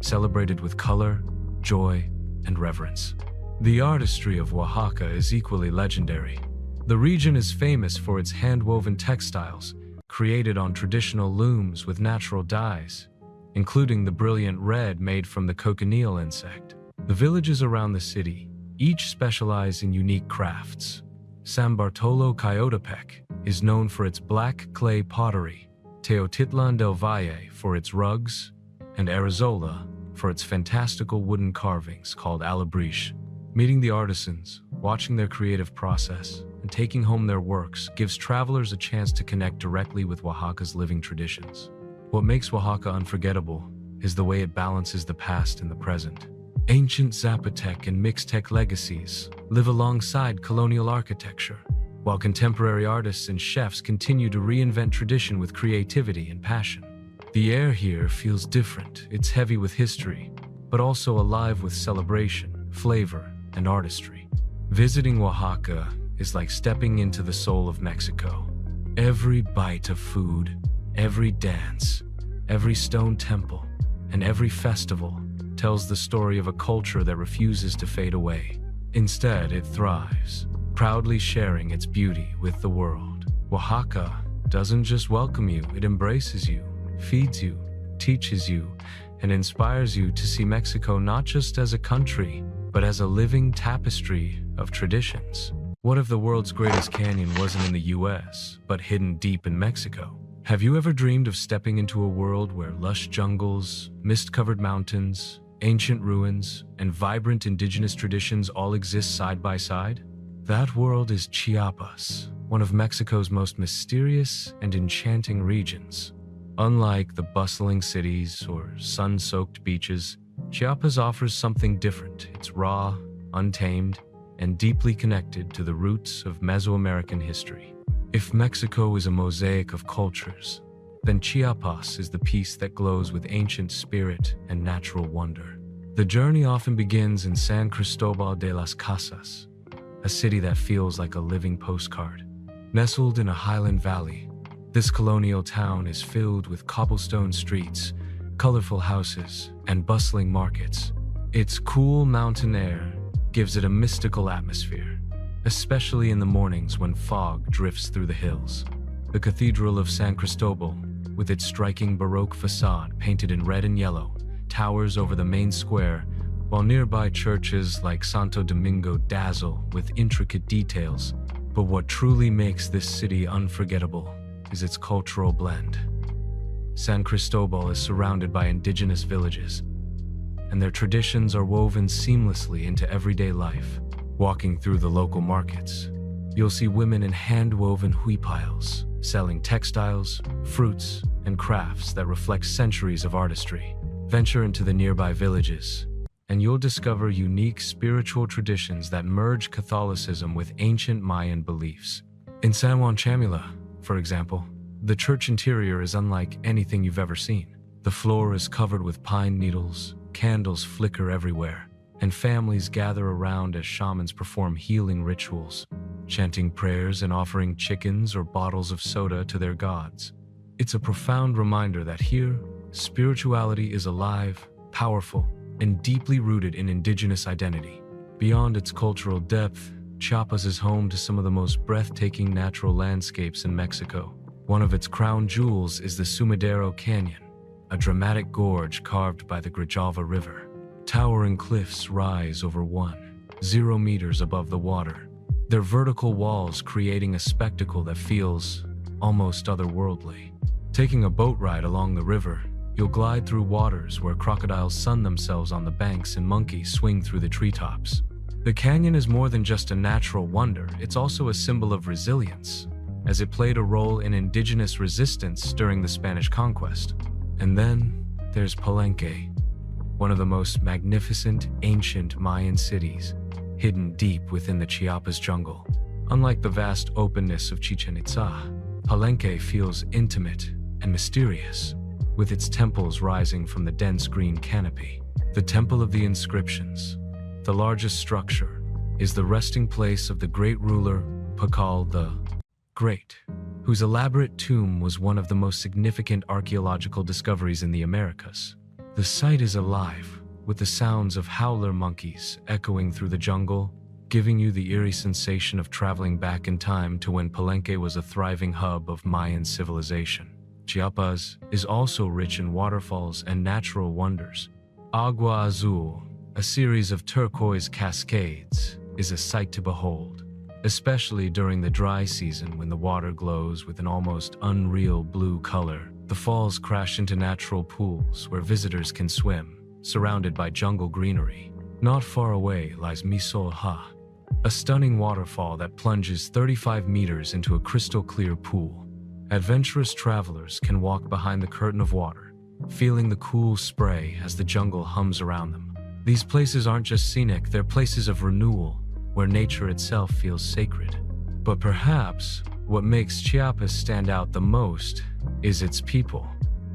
celebrated with color, joy, and reverence. The artistry of Oaxaca is equally legendary. The region is famous for its hand-woven textiles, created on traditional looms with natural dyes, including the brilliant red made from the cochineal insect. The villages around the city each specialize in unique crafts. San Bartolo Coyotepec is known for its black clay pottery, Teotihuacán del Valle for its rugs, and Arizola for its fantastical wooden carvings called alebrijes. Meeting the artisans, watching their creative process, and taking home their works gives travelers a chance to connect directly with Oaxaca's living traditions. What makes Oaxaca unforgettable is the way it balances the past and the present. Ancient Zapotec and Mixtec legacies live alongside colonial architecture, while contemporary artists and chefs continue to reinvent tradition with creativity and passion. The air here feels different. It's heavy with history, but also alive with celebration, flavor, and artistry. Visiting Oaxaca is like stepping into the soul of Mexico. Every bite of food, every dance, every stone temple, and every festival tells the story of a culture that refuses to fade away. Instead, it thrives, proudly sharing its beauty with the world. Oaxaca doesn't just welcome you, it embraces you, feeds you, teaches you, and inspires you to see Mexico not just as a country, but as a living tapestry of traditions. What if the world's greatest canyon wasn't in the US, but hidden deep in Mexico? Have you ever dreamed of stepping into a world where lush jungles, mist-covered mountains, ancient ruins, and vibrant indigenous traditions all exist side by side? That world is Chiapas, one of Mexico's most mysterious and enchanting regions. Unlike the bustling cities or sun-soaked beaches, Chiapas offers something different. It's raw, untamed, and deeply connected to the roots of Mesoamerican history. If Mexico is a mosaic of cultures, then Chiapas is the piece that glows with ancient spirit and natural wonder. The journey often begins in San Cristobal de las Casas, a city that feels like a living postcard. Nestled in a highland valley, this colonial town is filled with cobblestone streets, colorful houses, and bustling markets. Its cool mountain air gives it a mystical atmosphere, especially in the mornings when fog drifts through the hills. The Cathedral of San Cristobal, with its striking Baroque facade painted in red and yellow, towers over the main square, while nearby churches like Santo Domingo dazzle with intricate details. But what truly makes this city unforgettable is its cultural blend. San Cristobal is surrounded by indigenous villages, and their traditions are woven seamlessly into everyday life. Walking through the local markets, you'll see women in hand-woven huipiles, selling textiles, fruits, and crafts that reflect centuries of artistry. Venture into the nearby villages, and you'll discover unique spiritual traditions that merge Catholicism with ancient Mayan beliefs. In San Juan Chamula, for example, the church interior is unlike anything you've ever seen. The floor is covered with pine needles, candles flicker everywhere, and families gather around as shamans perform healing rituals, chanting prayers and offering chickens or bottles of soda to their gods. It's a profound reminder that here, spirituality is alive, powerful, and deeply rooted in indigenous identity. Beyond its cultural depth, Chiapas is home to some of the most breathtaking natural landscapes in Mexico. One of its crown jewels is the Sumidero Canyon, a dramatic gorge carved by the Grijalva River. Towering cliffs rise over 0 meters above the water, their vertical walls creating a spectacle that feels almost otherworldly. Taking a boat ride along the river, you'll glide through waters where crocodiles sun themselves on the banks and monkeys swing through the treetops. The canyon is more than just a natural wonder, it's also a symbol of resilience, as it played a role in indigenous resistance during the Spanish conquest. And then there's Palenque, one of the most magnificent ancient Mayan cities, hidden deep within the Chiapas jungle. Unlike the vast openness of Chichen Itza, Palenque feels intimate and mysterious, with its temples rising from the dense green canopy. The Temple of the Inscriptions, the largest structure, is the resting place of the great ruler Pakal the Great, whose elaborate tomb was one of the most significant archaeological discoveries in the Americas. The site is alive, with the sounds of howler monkeys echoing through the jungle, giving you the eerie sensation of traveling back in time to when Palenque was a thriving hub of Mayan civilization. Chiapas is also rich in waterfalls and natural wonders. Agua Azul, a series of turquoise cascades, is a sight to behold, especially during the dry season when the water glows with an almost unreal blue color. The falls crash into natural pools where visitors can swim, surrounded by jungle greenery. Not far away lies Misolha, a stunning waterfall that plunges 35 meters into a crystal-clear pool. Adventurous travelers can walk behind the curtain of water, feeling the cool spray as the jungle hums around them. These places aren't just scenic, they're places of renewal, where nature itself feels sacred. But perhaps what makes Chiapas stand out the most is its people.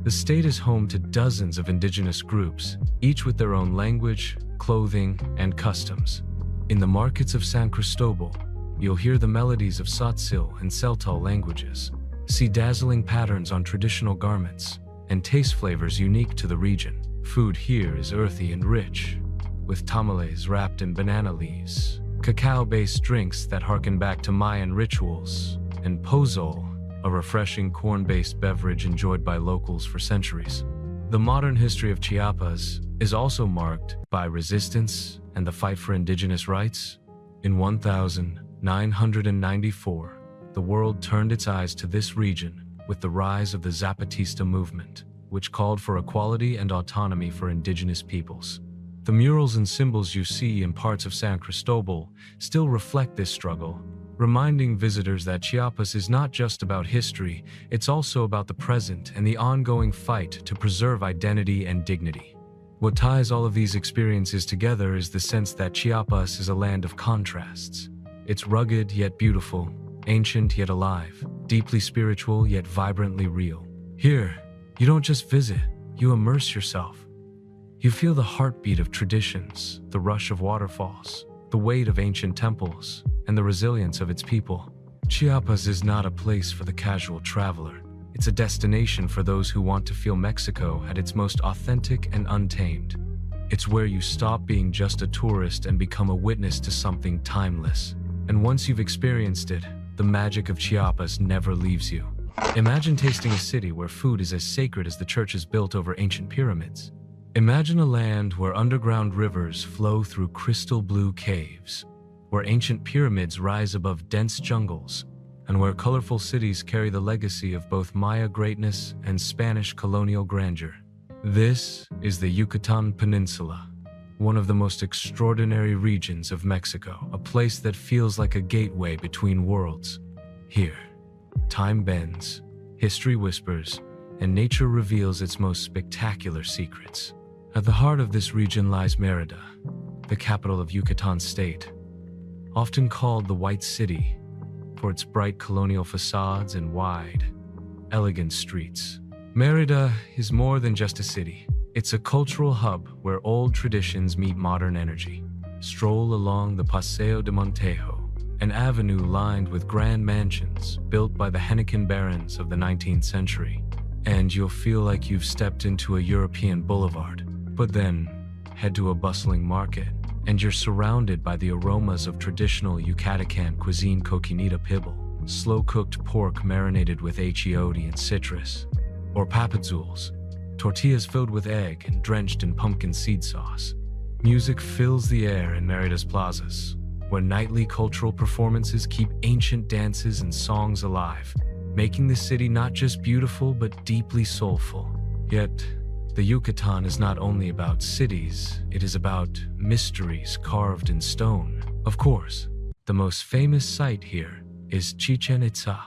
The state is home to dozens of indigenous groups, each with their own language, clothing, and customs. In the markets of San Cristobal, you'll hear the melodies of Tzotzil and Celtal languages, see dazzling patterns on traditional garments, and taste flavors unique to the region. Food here is earthy and rich, with tamales wrapped in banana leaves, cacao-based drinks that harken back to Mayan rituals, and pozole, a refreshing corn-based beverage enjoyed by locals for centuries. The modern history of Chiapas is also marked by resistance and the fight for indigenous rights. In 1994, the world turned its eyes to this region with the rise of the Zapatista movement, which called for equality and autonomy for indigenous peoples. The murals and symbols you see in parts of San Cristobal still reflect this struggle, reminding visitors that Chiapas is not just about history, it's also about the present and the ongoing fight to preserve identity and dignity. What ties all of these experiences together is the sense that Chiapas is a land of contrasts. It's rugged yet beautiful, ancient yet alive, deeply spiritual yet vibrantly real. Here, you don't just visit, you immerse yourself. You feel the heartbeat of traditions, the rush of waterfalls, the weight of ancient temples, and the resilience of its people. Chiapas is not a place for the casual traveler. It's a destination for those who want to feel Mexico at its most authentic and untamed. It's where you stop being just a tourist and become a witness to something timeless. And once you've experienced it, the magic of Chiapas never leaves you. Imagine tasting a city where food is as sacred as the churches built over ancient pyramids. Imagine a land where underground rivers flow through crystal blue caves, where ancient pyramids rise above dense jungles, and where colorful cities carry the legacy of both Maya greatness and Spanish colonial grandeur. This is the Yucatán Peninsula, one of the most extraordinary regions of Mexico, a place that feels like a gateway between worlds. Here, time bends, history whispers, and nature reveals its most spectacular secrets. At the heart of this region lies Mérida, the capital of Yucatán State, often called the White City for its bright colonial facades and wide, elegant streets. Mérida is more than just a city. It's a cultural hub where old traditions meet modern energy. Stroll along the Paseo de Montejo, an avenue lined with grand mansions built by the Henneken barons of the 19th century, and you'll feel like you've stepped into a European boulevard. But then, head to a bustling market, and you're surrounded by the aromas of traditional Yucatecan cuisine: coquinita pibil, slow-cooked pork marinated with achiote and citrus, or papadzules, tortillas filled with egg and drenched in pumpkin seed sauce. Music fills the air in Mérida's plazas, where nightly cultural performances keep ancient dances and songs alive, making the city not just beautiful but deeply soulful. Yet, the Yucatán is not only about cities, it is about mysteries carved in stone. Of course, the most famous site here is Chichen Itza,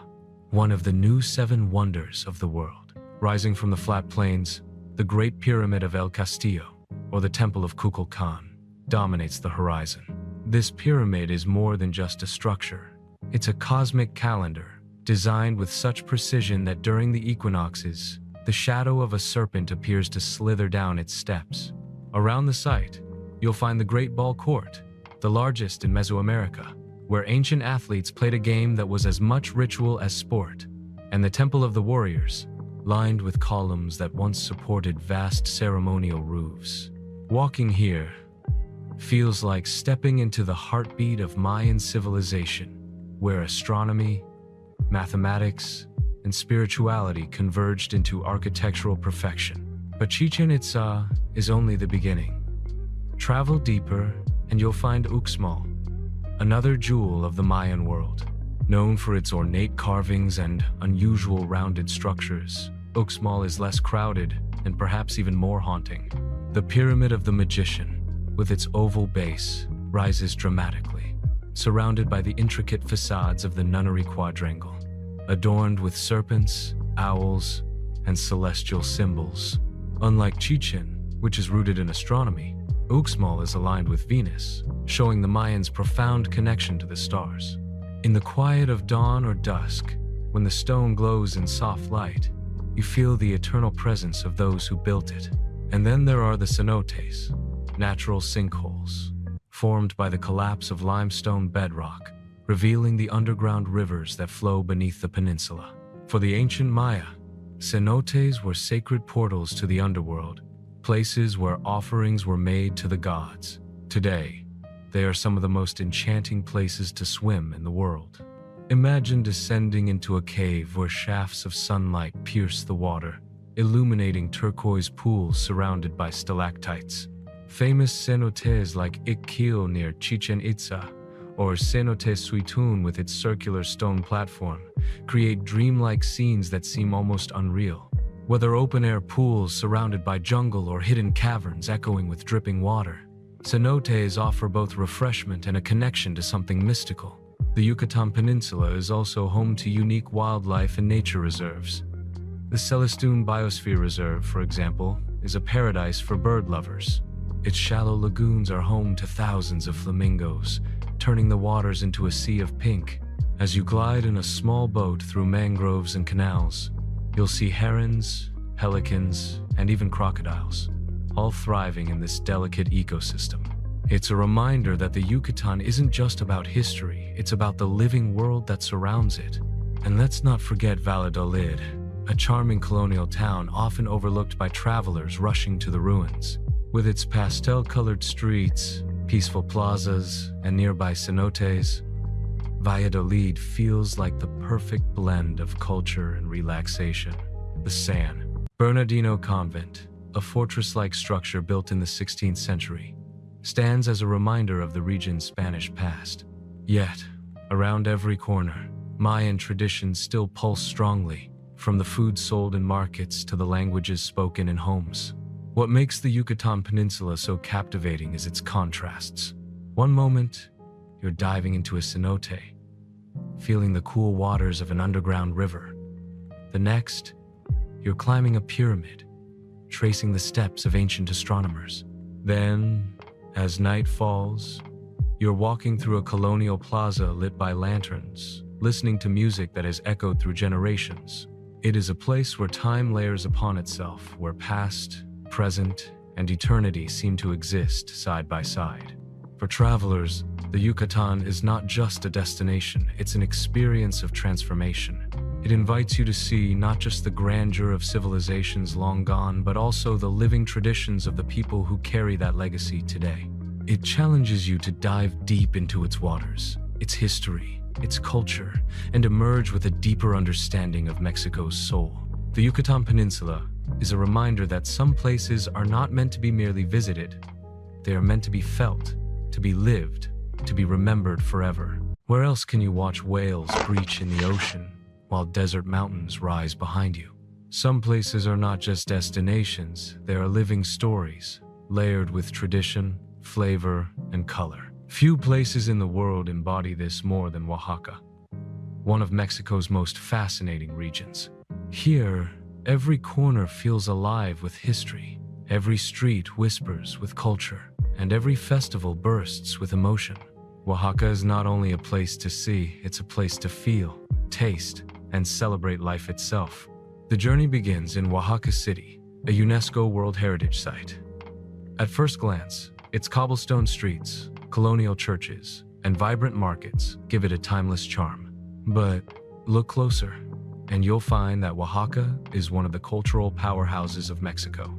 one of the new 7 wonders of the world. Rising from the flat plains, the Great Pyramid of El Castillo, or the Temple of Kukulkan, dominates the horizon. This pyramid is more than just a structure. It's a cosmic calendar, designed with such precision that during the equinoxes, the shadow of a serpent appears to slither down its steps. Around the site, you'll find the Great Ball Court, the largest in Mesoamerica, where ancient athletes played a game that was as much ritual as sport, and the Temple of the Warriors, lined with columns that once supported vast ceremonial roofs. Walking here feels like stepping into the heartbeat of Mayan civilization, where astronomy, mathematics, and spirituality converged into architectural perfection. But Chichen Itza is only the beginning. Travel deeper and you'll find Uxmal, another jewel of the Mayan world. Known for its ornate carvings and unusual rounded structures, Uxmal is less crowded and perhaps even more haunting. The Pyramid of the Magician, with its oval base, rises dramatically, surrounded by the intricate facades of the nunnery quadrangle, adorned with serpents, owls, and celestial symbols. Unlike Chichen, which is rooted in astronomy, Uxmal is aligned with Venus, showing the Mayans' profound connection to the stars. In the quiet of dawn or dusk, when the stone glows in soft light, you feel the eternal presence of those who built it. And then there are the cenotes, natural sinkholes, formed by the collapse of limestone bedrock, revealing the underground rivers that flow beneath the peninsula. For the ancient Maya, cenotes were sacred portals to the underworld, places where offerings were made to the gods. Today, they are some of the most enchanting places to swim in the world. Imagine descending into a cave where shafts of sunlight pierce the water, illuminating turquoise pools surrounded by stalactites. Famous cenotes like Iquil near Chichen Itza, or Cenote Suitun with its circular stone platform, create dreamlike scenes that seem almost unreal. Whether open-air pools surrounded by jungle or hidden caverns echoing with dripping water, cenotes offer both refreshment and a connection to something mystical. The Yucatan Peninsula is also home to unique wildlife and nature reserves. The Celestune Biosphere Reserve, for example, is a paradise for bird lovers. Its shallow lagoons are home to thousands of flamingos, turning the waters into a sea of pink. As you glide in a small boat through mangroves and canals, you'll see herons, pelicans, and even crocodiles, all thriving in this delicate ecosystem. It's a reminder that the Yucatan isn't just about history, it's about the living world that surrounds it. And let's not forget Valladolid, a charming colonial town often overlooked by travelers rushing to the ruins. With its pastel-colored streets, peaceful plazas, and nearby cenotes, Valladolid feels like the perfect blend of culture and relaxation. The San Bernardino Convent, a fortress-like structure built in the 16th century, stands as a reminder of the region's Spanish past. Yet, around every corner, Mayan traditions still pulse strongly, from the food sold in markets to the languages spoken in homes. What makes the Yucatan Peninsula so captivating is its contrasts. One moment, you're diving into a cenote, feeling the cool waters of an underground river. The next, you're climbing a pyramid, tracing the steps of ancient astronomers. Then, as night falls, you're walking through a colonial plaza lit by lanterns, listening to music that has echoed through generations. It is a place where time layers upon itself, where past, present, and eternity seem to exist side by side. For travelers, the Yucatan is not just a destination, it's an experience of transformation. It invites you to see not just the grandeur of civilizations long gone, but also the living traditions of the people who carry that legacy today. It challenges you to dive deep into its waters, its history, its culture, and emerge with a deeper understanding of Mexico's soul. The Yucatan Peninsula is a reminder that some places are not meant to be merely visited. They are meant to be felt, to be lived, to be remembered forever. Where else can you watch whales breach in the ocean while desert mountains rise behind you? Some places are not just destinations, they are living stories, layered with tradition, flavor, and color. Few places in the world embody this more than Oaxaca, one of Mexico's most fascinating regions. Here, every corner feels alive with history, every street whispers with culture, and every festival bursts with emotion. Oaxaca is not only a place to see, it's a place to feel, taste, and celebrate life itself. The journey begins in Oaxaca City, a UNESCO World Heritage Site. At first glance, its cobblestone streets, colonial churches, and vibrant markets give it a timeless charm. But look closer, and you'll find that Oaxaca is one of the cultural powerhouses of Mexico.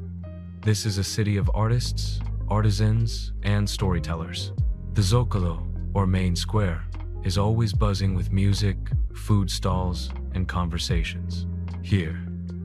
This is a city of artists, artisans, and storytellers. The Zócalo, or main square, is always buzzing with music, food stalls, and conversations. Here,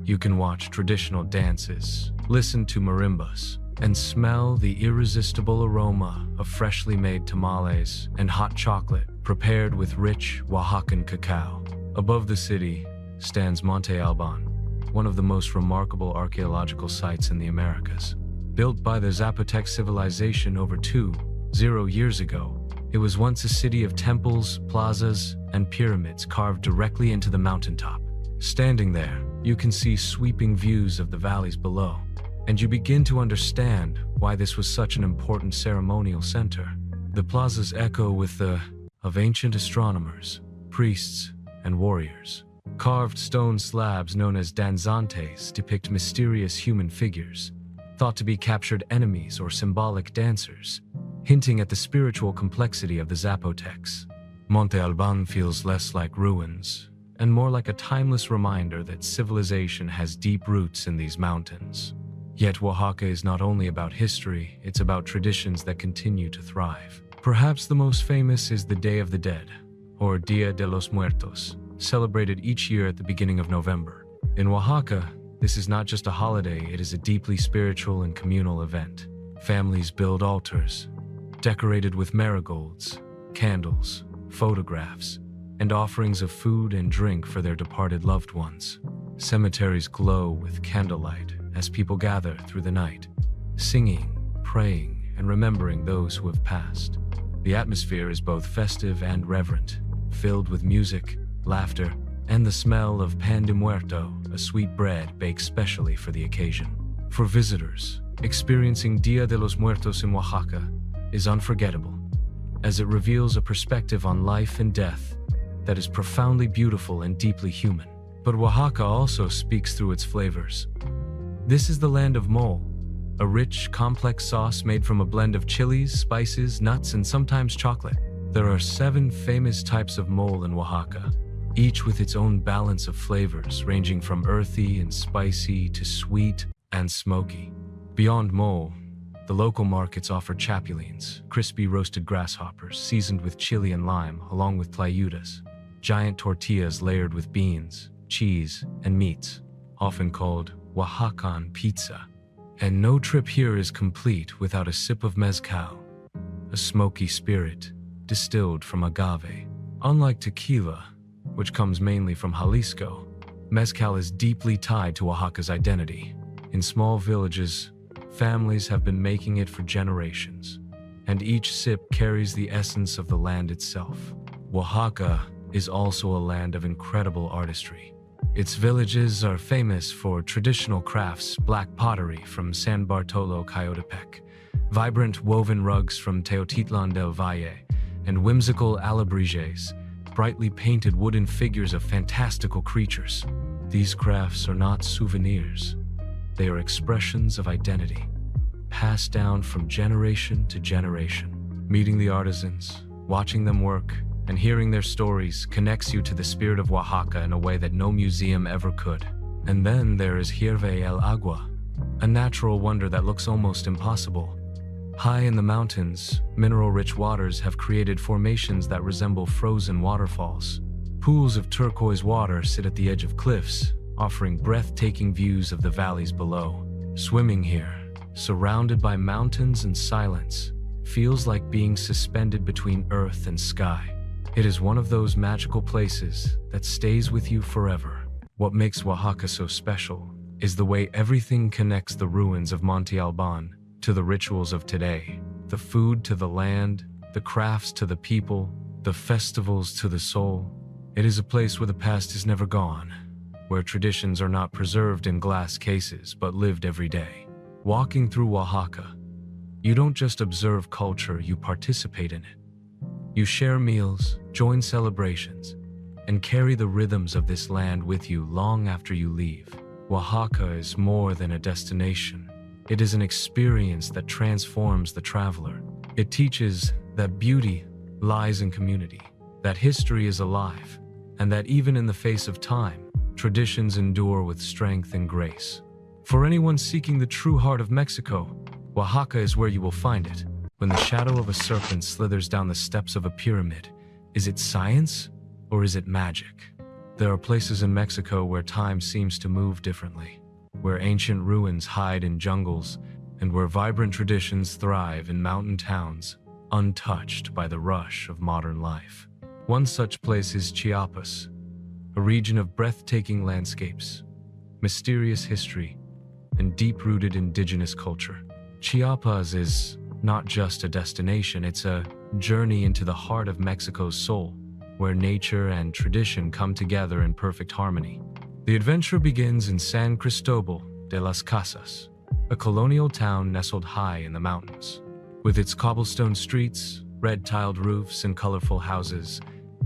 you can watch traditional dances, listen to marimbas, and smell the irresistible aroma of freshly made tamales and hot chocolate prepared with rich Oaxacan cacao. Above the city stands Monte Alban, one of the most remarkable archaeological sites in the Americas. Built by the Zapotec civilization over 2,000 years ago, it was once a city of temples, plazas, and pyramids carved directly into the mountaintop. Standing there, you can see sweeping views of the valleys below, and you begin to understand why this was such an important ceremonial center. The plazas echo with the of ancient astronomers, priests, and warriors. Carved stone slabs known as danzantes depict mysterious human figures, thought to be captured enemies or symbolic dancers, hinting at the spiritual complexity of the Zapotecs. Monte Alban feels less like ruins and more like a timeless reminder that civilization has deep roots in these mountains. Yet Oaxaca is not only about history, it's about traditions that continue to thrive. Perhaps the most famous is the Day of the Dead, or Dia de los Muertos, celebrated each year at the beginning of November. In Oaxaca, this is not just a holiday, it is a deeply spiritual and communal event. Families build altars, decorated with marigolds, candles, photographs, and offerings of food and drink for their departed loved ones. Cemeteries glow with candlelight as people gather through the night, singing, praying, and remembering those who have passed. The atmosphere is both festive and reverent, filled with music, laughter, and the smell of pan de muerto, a sweet bread baked specially for the occasion. For visitors, experiencing Dia de los Muertos in Oaxaca is unforgettable, as it reveals a perspective on life and death that is profoundly beautiful and deeply human. But Oaxaca also speaks through its flavors. This is the land of mole, a rich, complex sauce made from a blend of chilies, spices, nuts, and sometimes chocolate. There are 7 famous types of mole in Oaxaca, each with its own balance of flavors, ranging from earthy and spicy to sweet and smoky. Beyond mole, the local markets offer chapulines, crispy roasted grasshoppers seasoned with chili and lime, along with tlayudas, giant tortillas layered with beans, cheese, and meats, often called Oaxacan pizza. And no trip here is complete without a sip of mezcal, a smoky spirit distilled from agave. Unlike tequila, which comes mainly from Jalisco, mezcal is deeply tied to Oaxaca's identity. In small villages, families have been making it for generations, and each sip carries the essence of the land itself. Oaxaca is also a land of incredible artistry. Its villages are famous for traditional crafts, black pottery from San Bartolo Coyotepec, vibrant woven rugs from Teotihuacán del Valle, and whimsical alebrijes, brightly painted wooden figures of fantastical creatures. These crafts are not souvenirs. They are expressions of identity, passed down from generation to generation. Meeting the artisans, watching them work, and hearing their stories connects you to the spirit of Oaxaca in a way that no museum ever could. And then there is Hierve el Agua, a natural wonder that looks almost impossible. High in the mountains, mineral-rich waters have created formations that resemble frozen waterfalls. Pools of turquoise water sit at the edge of cliffs, offering breathtaking views of the valleys below. Swimming here, surrounded by mountains and silence, feels like being suspended between earth and sky. It is one of those magical places that stays with you forever. What makes Oaxaca so special is the way everything connects the ruins of Monte Alban to the rituals of today, the food to the land, the crafts to the people, the festivals to the soul. It is a place where the past is never gone, where traditions are not preserved in glass cases but lived every day. Walking through Oaxaca, you don't just observe culture, you participate in it. You share meals, join celebrations, and carry the rhythms of this land with you long after you leave. Oaxaca is more than a destination. It is an experience that transforms the traveler. It teaches that beauty lies in community, that history is alive, and that even in the face of time, traditions endure with strength and grace. For anyone seeking the true heart of Mexico, Oaxaca is where you will find it. When the shadow of a serpent slithers down the steps of a pyramid, is it science or is it magic? There are places in Mexico where time seems to move differently, where ancient ruins hide in jungles, and where vibrant traditions thrive in mountain towns, untouched by the rush of modern life. One such place is Chiapas, a region of breathtaking landscapes, mysterious history, and deep-rooted indigenous culture. Chiapas is not just a destination, it's a journey into the heart of Mexico's soul, where nature and tradition come together in perfect harmony. The adventure begins in San Cristobal de las Casas, a colonial town nestled high in the mountains. With its cobblestone streets, red-tiled roofs, and colorful houses,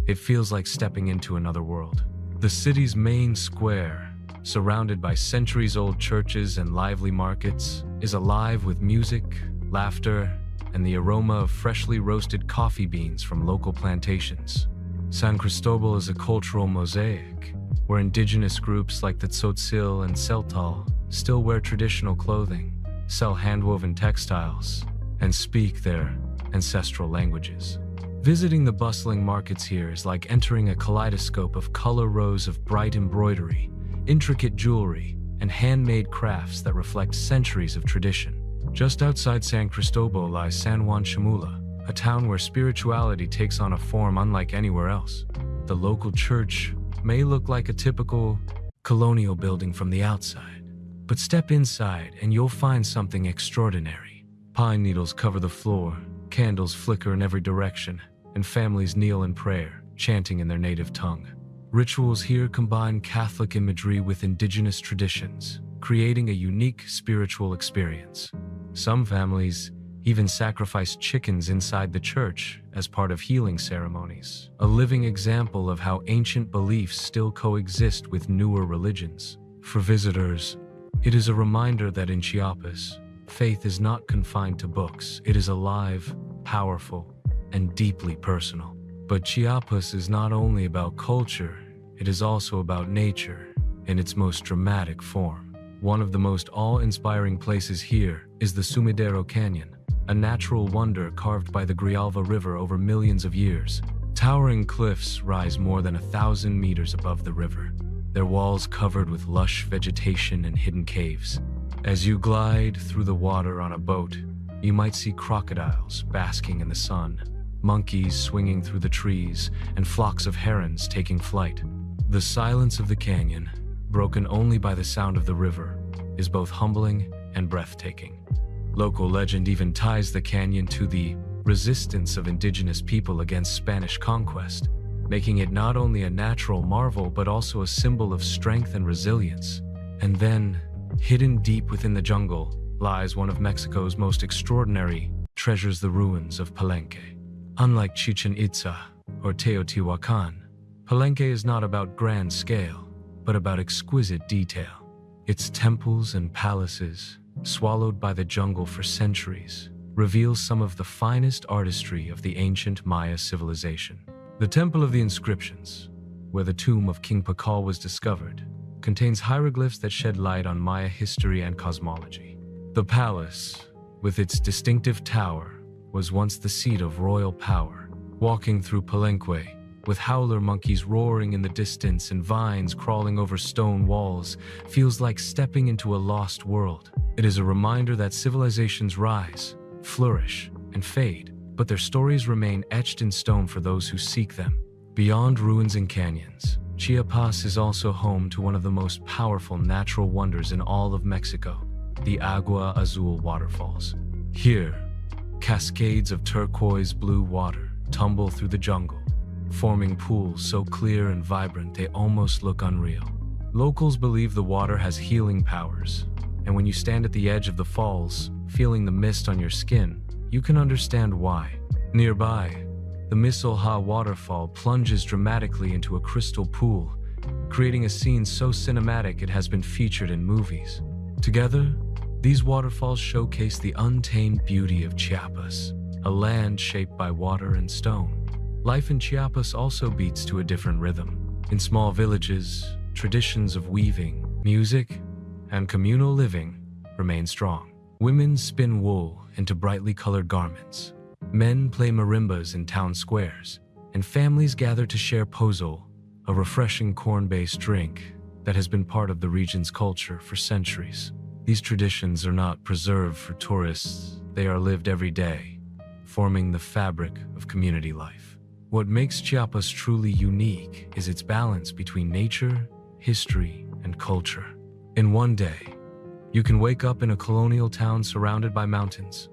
it feels like stepping into another world. The city's main square, surrounded by centuries-old churches and lively markets, is alive with music, laughter, and the aroma of freshly roasted coffee beans from local plantations. San Cristobal is a cultural mosaic, where indigenous groups like the Tzotzil and Celtal still wear traditional clothing, sell hand-woven textiles, and speak their ancestral languages. Visiting the bustling markets here is like entering a kaleidoscope of color rows of bright embroidery, intricate jewelry, and handmade crafts that reflect centuries of tradition. Just outside San Cristobal lies San Juan Chamula, a town where spirituality takes on a form unlike anywhere else. The local church may look like a typical colonial building from the outside, but step inside and you'll find something extraordinary. Pine needles cover the floor, candles flicker in every direction, and families kneel in prayer, chanting in their native tongue. Rituals here combine Catholic imagery with indigenous traditions, creating a unique spiritual experience. Some families even sacrifice chickens inside the church as part of healing ceremonies, a living example of how ancient beliefs still coexist with newer religions. For visitors, it is a reminder that in Chiapas, faith is not confined to books. It is alive, powerful, and deeply personal. But Chiapas is not only about culture, it is also about nature in its most dramatic form. One of the most awe-inspiring places here is the Sumidero Canyon, a natural wonder carved by the Grijalva River over millions of years. Towering cliffs rise more than 1,000 meters above the river, their walls covered with lush vegetation and hidden caves. As you glide through the water on a boat, you might see crocodiles basking in the sun, monkeys swinging through the trees, and flocks of herons taking flight. The silence of the canyon, broken only by the sound of the river, is both humbling and breathtaking. Local legend even ties the canyon to the resistance of indigenous people against Spanish conquest, making it not only a natural marvel but also a symbol of strength and resilience. And then, hidden deep within the jungle, lies one of Mexico's most extraordinary treasures, the ruins of Palenque. Unlike Chichen Itza or Teotihuacán, Palenque is not about grand scale, but about exquisite detail. Its temples and palaces, swallowed by the jungle for centuries, reveal some of the finest artistry of the ancient Maya civilization. The Temple of the Inscriptions, where the tomb of King Pakal was discovered, contains hieroglyphs that shed light on Maya history and cosmology. The palace, with its distinctive tower, was once the seat of royal power. Walking through Palenque, with howler monkeys roaring in the distance and vines crawling over stone walls, feels like stepping into a lost world. It is a reminder that civilizations rise, flourish, and fade, but their stories remain etched in stone for those who seek them. Beyond ruins and canyons, Chiapas is also home to one of the most powerful natural wonders in all of Mexico, the Agua Azul waterfalls. Here, cascades of turquoise blue water tumble through the jungle, forming pools so clear and vibrant they almost look unreal. Locals believe the water has healing powers, and when you stand at the edge of the falls, feeling the mist on your skin, you can understand why. Nearby, the Misolha waterfall plunges dramatically into a crystal pool, creating a scene so cinematic it has been featured in movies. Together, these waterfalls showcase the untamed beauty of Chiapas, a land shaped by water and stone. Life in Chiapas also beats to a different rhythm. In small villages, traditions of weaving, music, and communal living remain strong. Women spin wool into brightly colored garments. Men play marimbas in town squares, and families gather to share pozole, a refreshing corn-based drink that has been part of the region's culture for centuries. These traditions are not preserved for tourists, they are lived every day, forming the fabric of community life. What makes Chiapas truly unique is its balance between nature, history, and culture. In one day, You can wake up in a colonial town surrounded by mountains,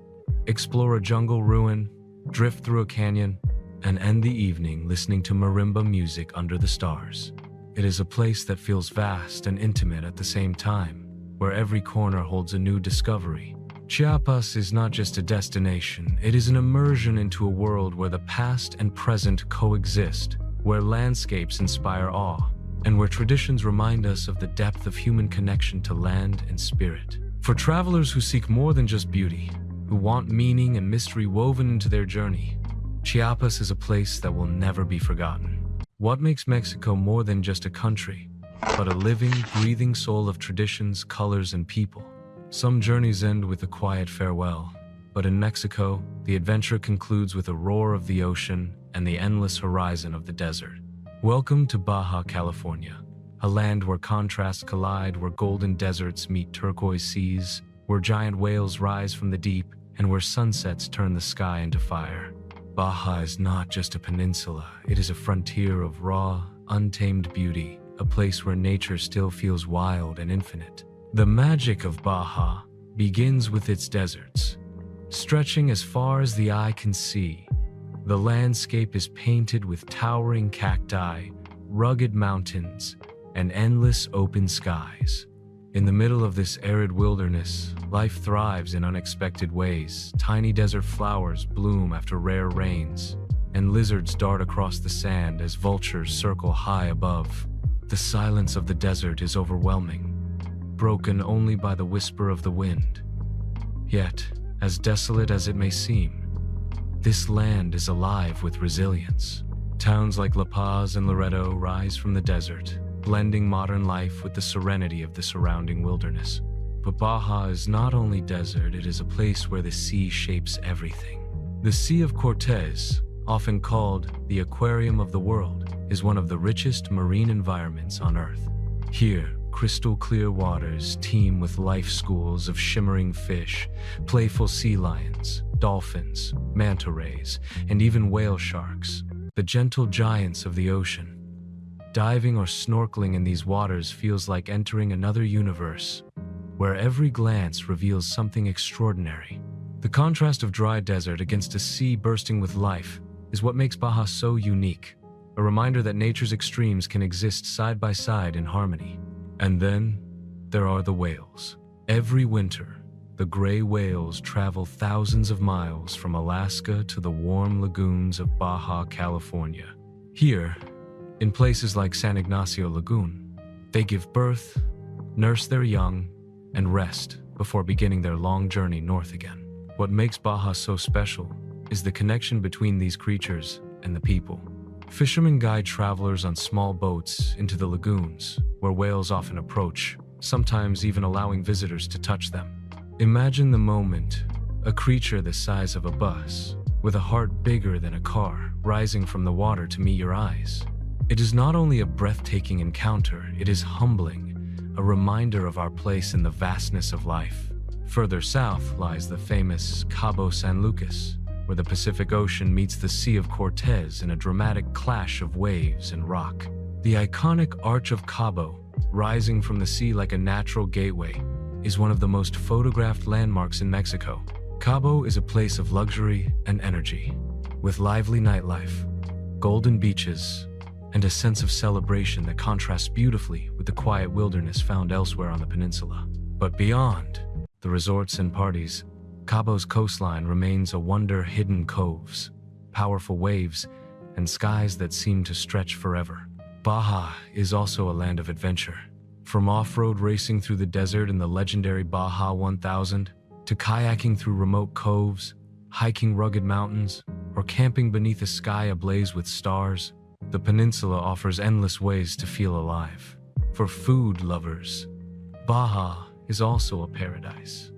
explore a jungle ruin, drift through a canyon, and end the evening listening to marimba music under the stars. It is a place that feels vast and intimate at the same time, where every corner holds a new discovery. Chiapas is not just a destination, it is an immersion into a world where the past and present coexist, where landscapes inspire awe, and where traditions remind us of the depth of human connection to land and spirit. For travelers who seek more than just beauty, who want meaning and mystery woven into their journey, Chiapas is a place that will never be forgotten. What makes Mexico more than just a country, but a living, breathing soul of traditions, colors, and people? Some journeys end with a quiet farewell, but in Mexico, the adventure concludes with a roar of the ocean and the endless horizon of the desert. Welcome to Baja California, a land where contrasts collide, where golden deserts meet turquoise seas, where giant whales rise from the deep, and where sunsets turn the sky into fire. Baja is not just a peninsula, it is a frontier of raw, untamed beauty, a place where nature still feels wild and infinite. The magic of Baja begins with its deserts. Stretching as far as the eye can see, the landscape is painted with towering cacti, rugged mountains, and endless open skies. In the middle of this arid wilderness, life thrives in unexpected ways. Tiny desert flowers bloom after rare rains, and lizards dart across the sand as vultures circle high above. The silence of the desert is overwhelming, broken only by the whisper of the wind. Yet, as desolate as it may seem, this land is alive with resilience. Towns like La Paz and Loreto rise from the desert, blending modern life with the serenity of the surrounding wilderness. But Baja is not only desert, it is a place where the sea shapes everything. The Sea of Cortez, often called the aquarium of the world, is one of the richest marine environments on Earth. Here, crystal clear waters teem with life schools of shimmering fish, playful sea lions, dolphins, manta rays, and even whale sharks, the gentle giants of the ocean. Diving or snorkeling in these waters feels like entering another universe, where every glance reveals something extraordinary. The contrast of dry desert against a sea bursting with life is what makes Baja so unique, a reminder that nature's extremes can exist side by side in harmony. And then, there are the whales. Every winter, the gray whales travel thousands of miles from Alaska to the warm lagoons of Baja California. Here, in places like San Ignacio Lagoon, they give birth, nurse their young, and rest before beginning their long journey north again. What makes Baja so special is the connection between these creatures and the people. Fishermen guide travelers on small boats into the lagoons, where whales often approach, sometimes even allowing visitors to touch them. Imagine the moment, a creature the size of a bus, with a heart bigger than a car, rising from the water to meet your eyes. It is not only a breathtaking encounter, it is humbling, a reminder of our place in the vastness of life. Further south lies the famous Cabo San Lucas, where the Pacific Ocean meets the Sea of Cortez in a dramatic clash of waves and rock. The iconic Arch of Cabo, rising from the sea like a natural gateway, is one of the most photographed landmarks in Mexico. Cabo is a place of luxury and energy, with lively nightlife, golden beaches, and a sense of celebration that contrasts beautifully with the quiet wilderness found elsewhere on the peninsula. But beyond the resorts and parties, Cabo's coastline remains a wonder: hidden coves, powerful waves, and skies that seem to stretch forever. Baja is also a land of adventure. From off-road racing through the desert in the legendary Baja 1000, to kayaking through remote coves, hiking rugged mountains, or camping beneath a sky ablaze with stars, the peninsula offers endless ways to feel alive. For food lovers, Baja is also a paradise.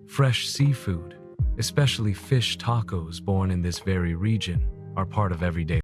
Fresh seafood, especially fish tacos born in this very region, are part of everyday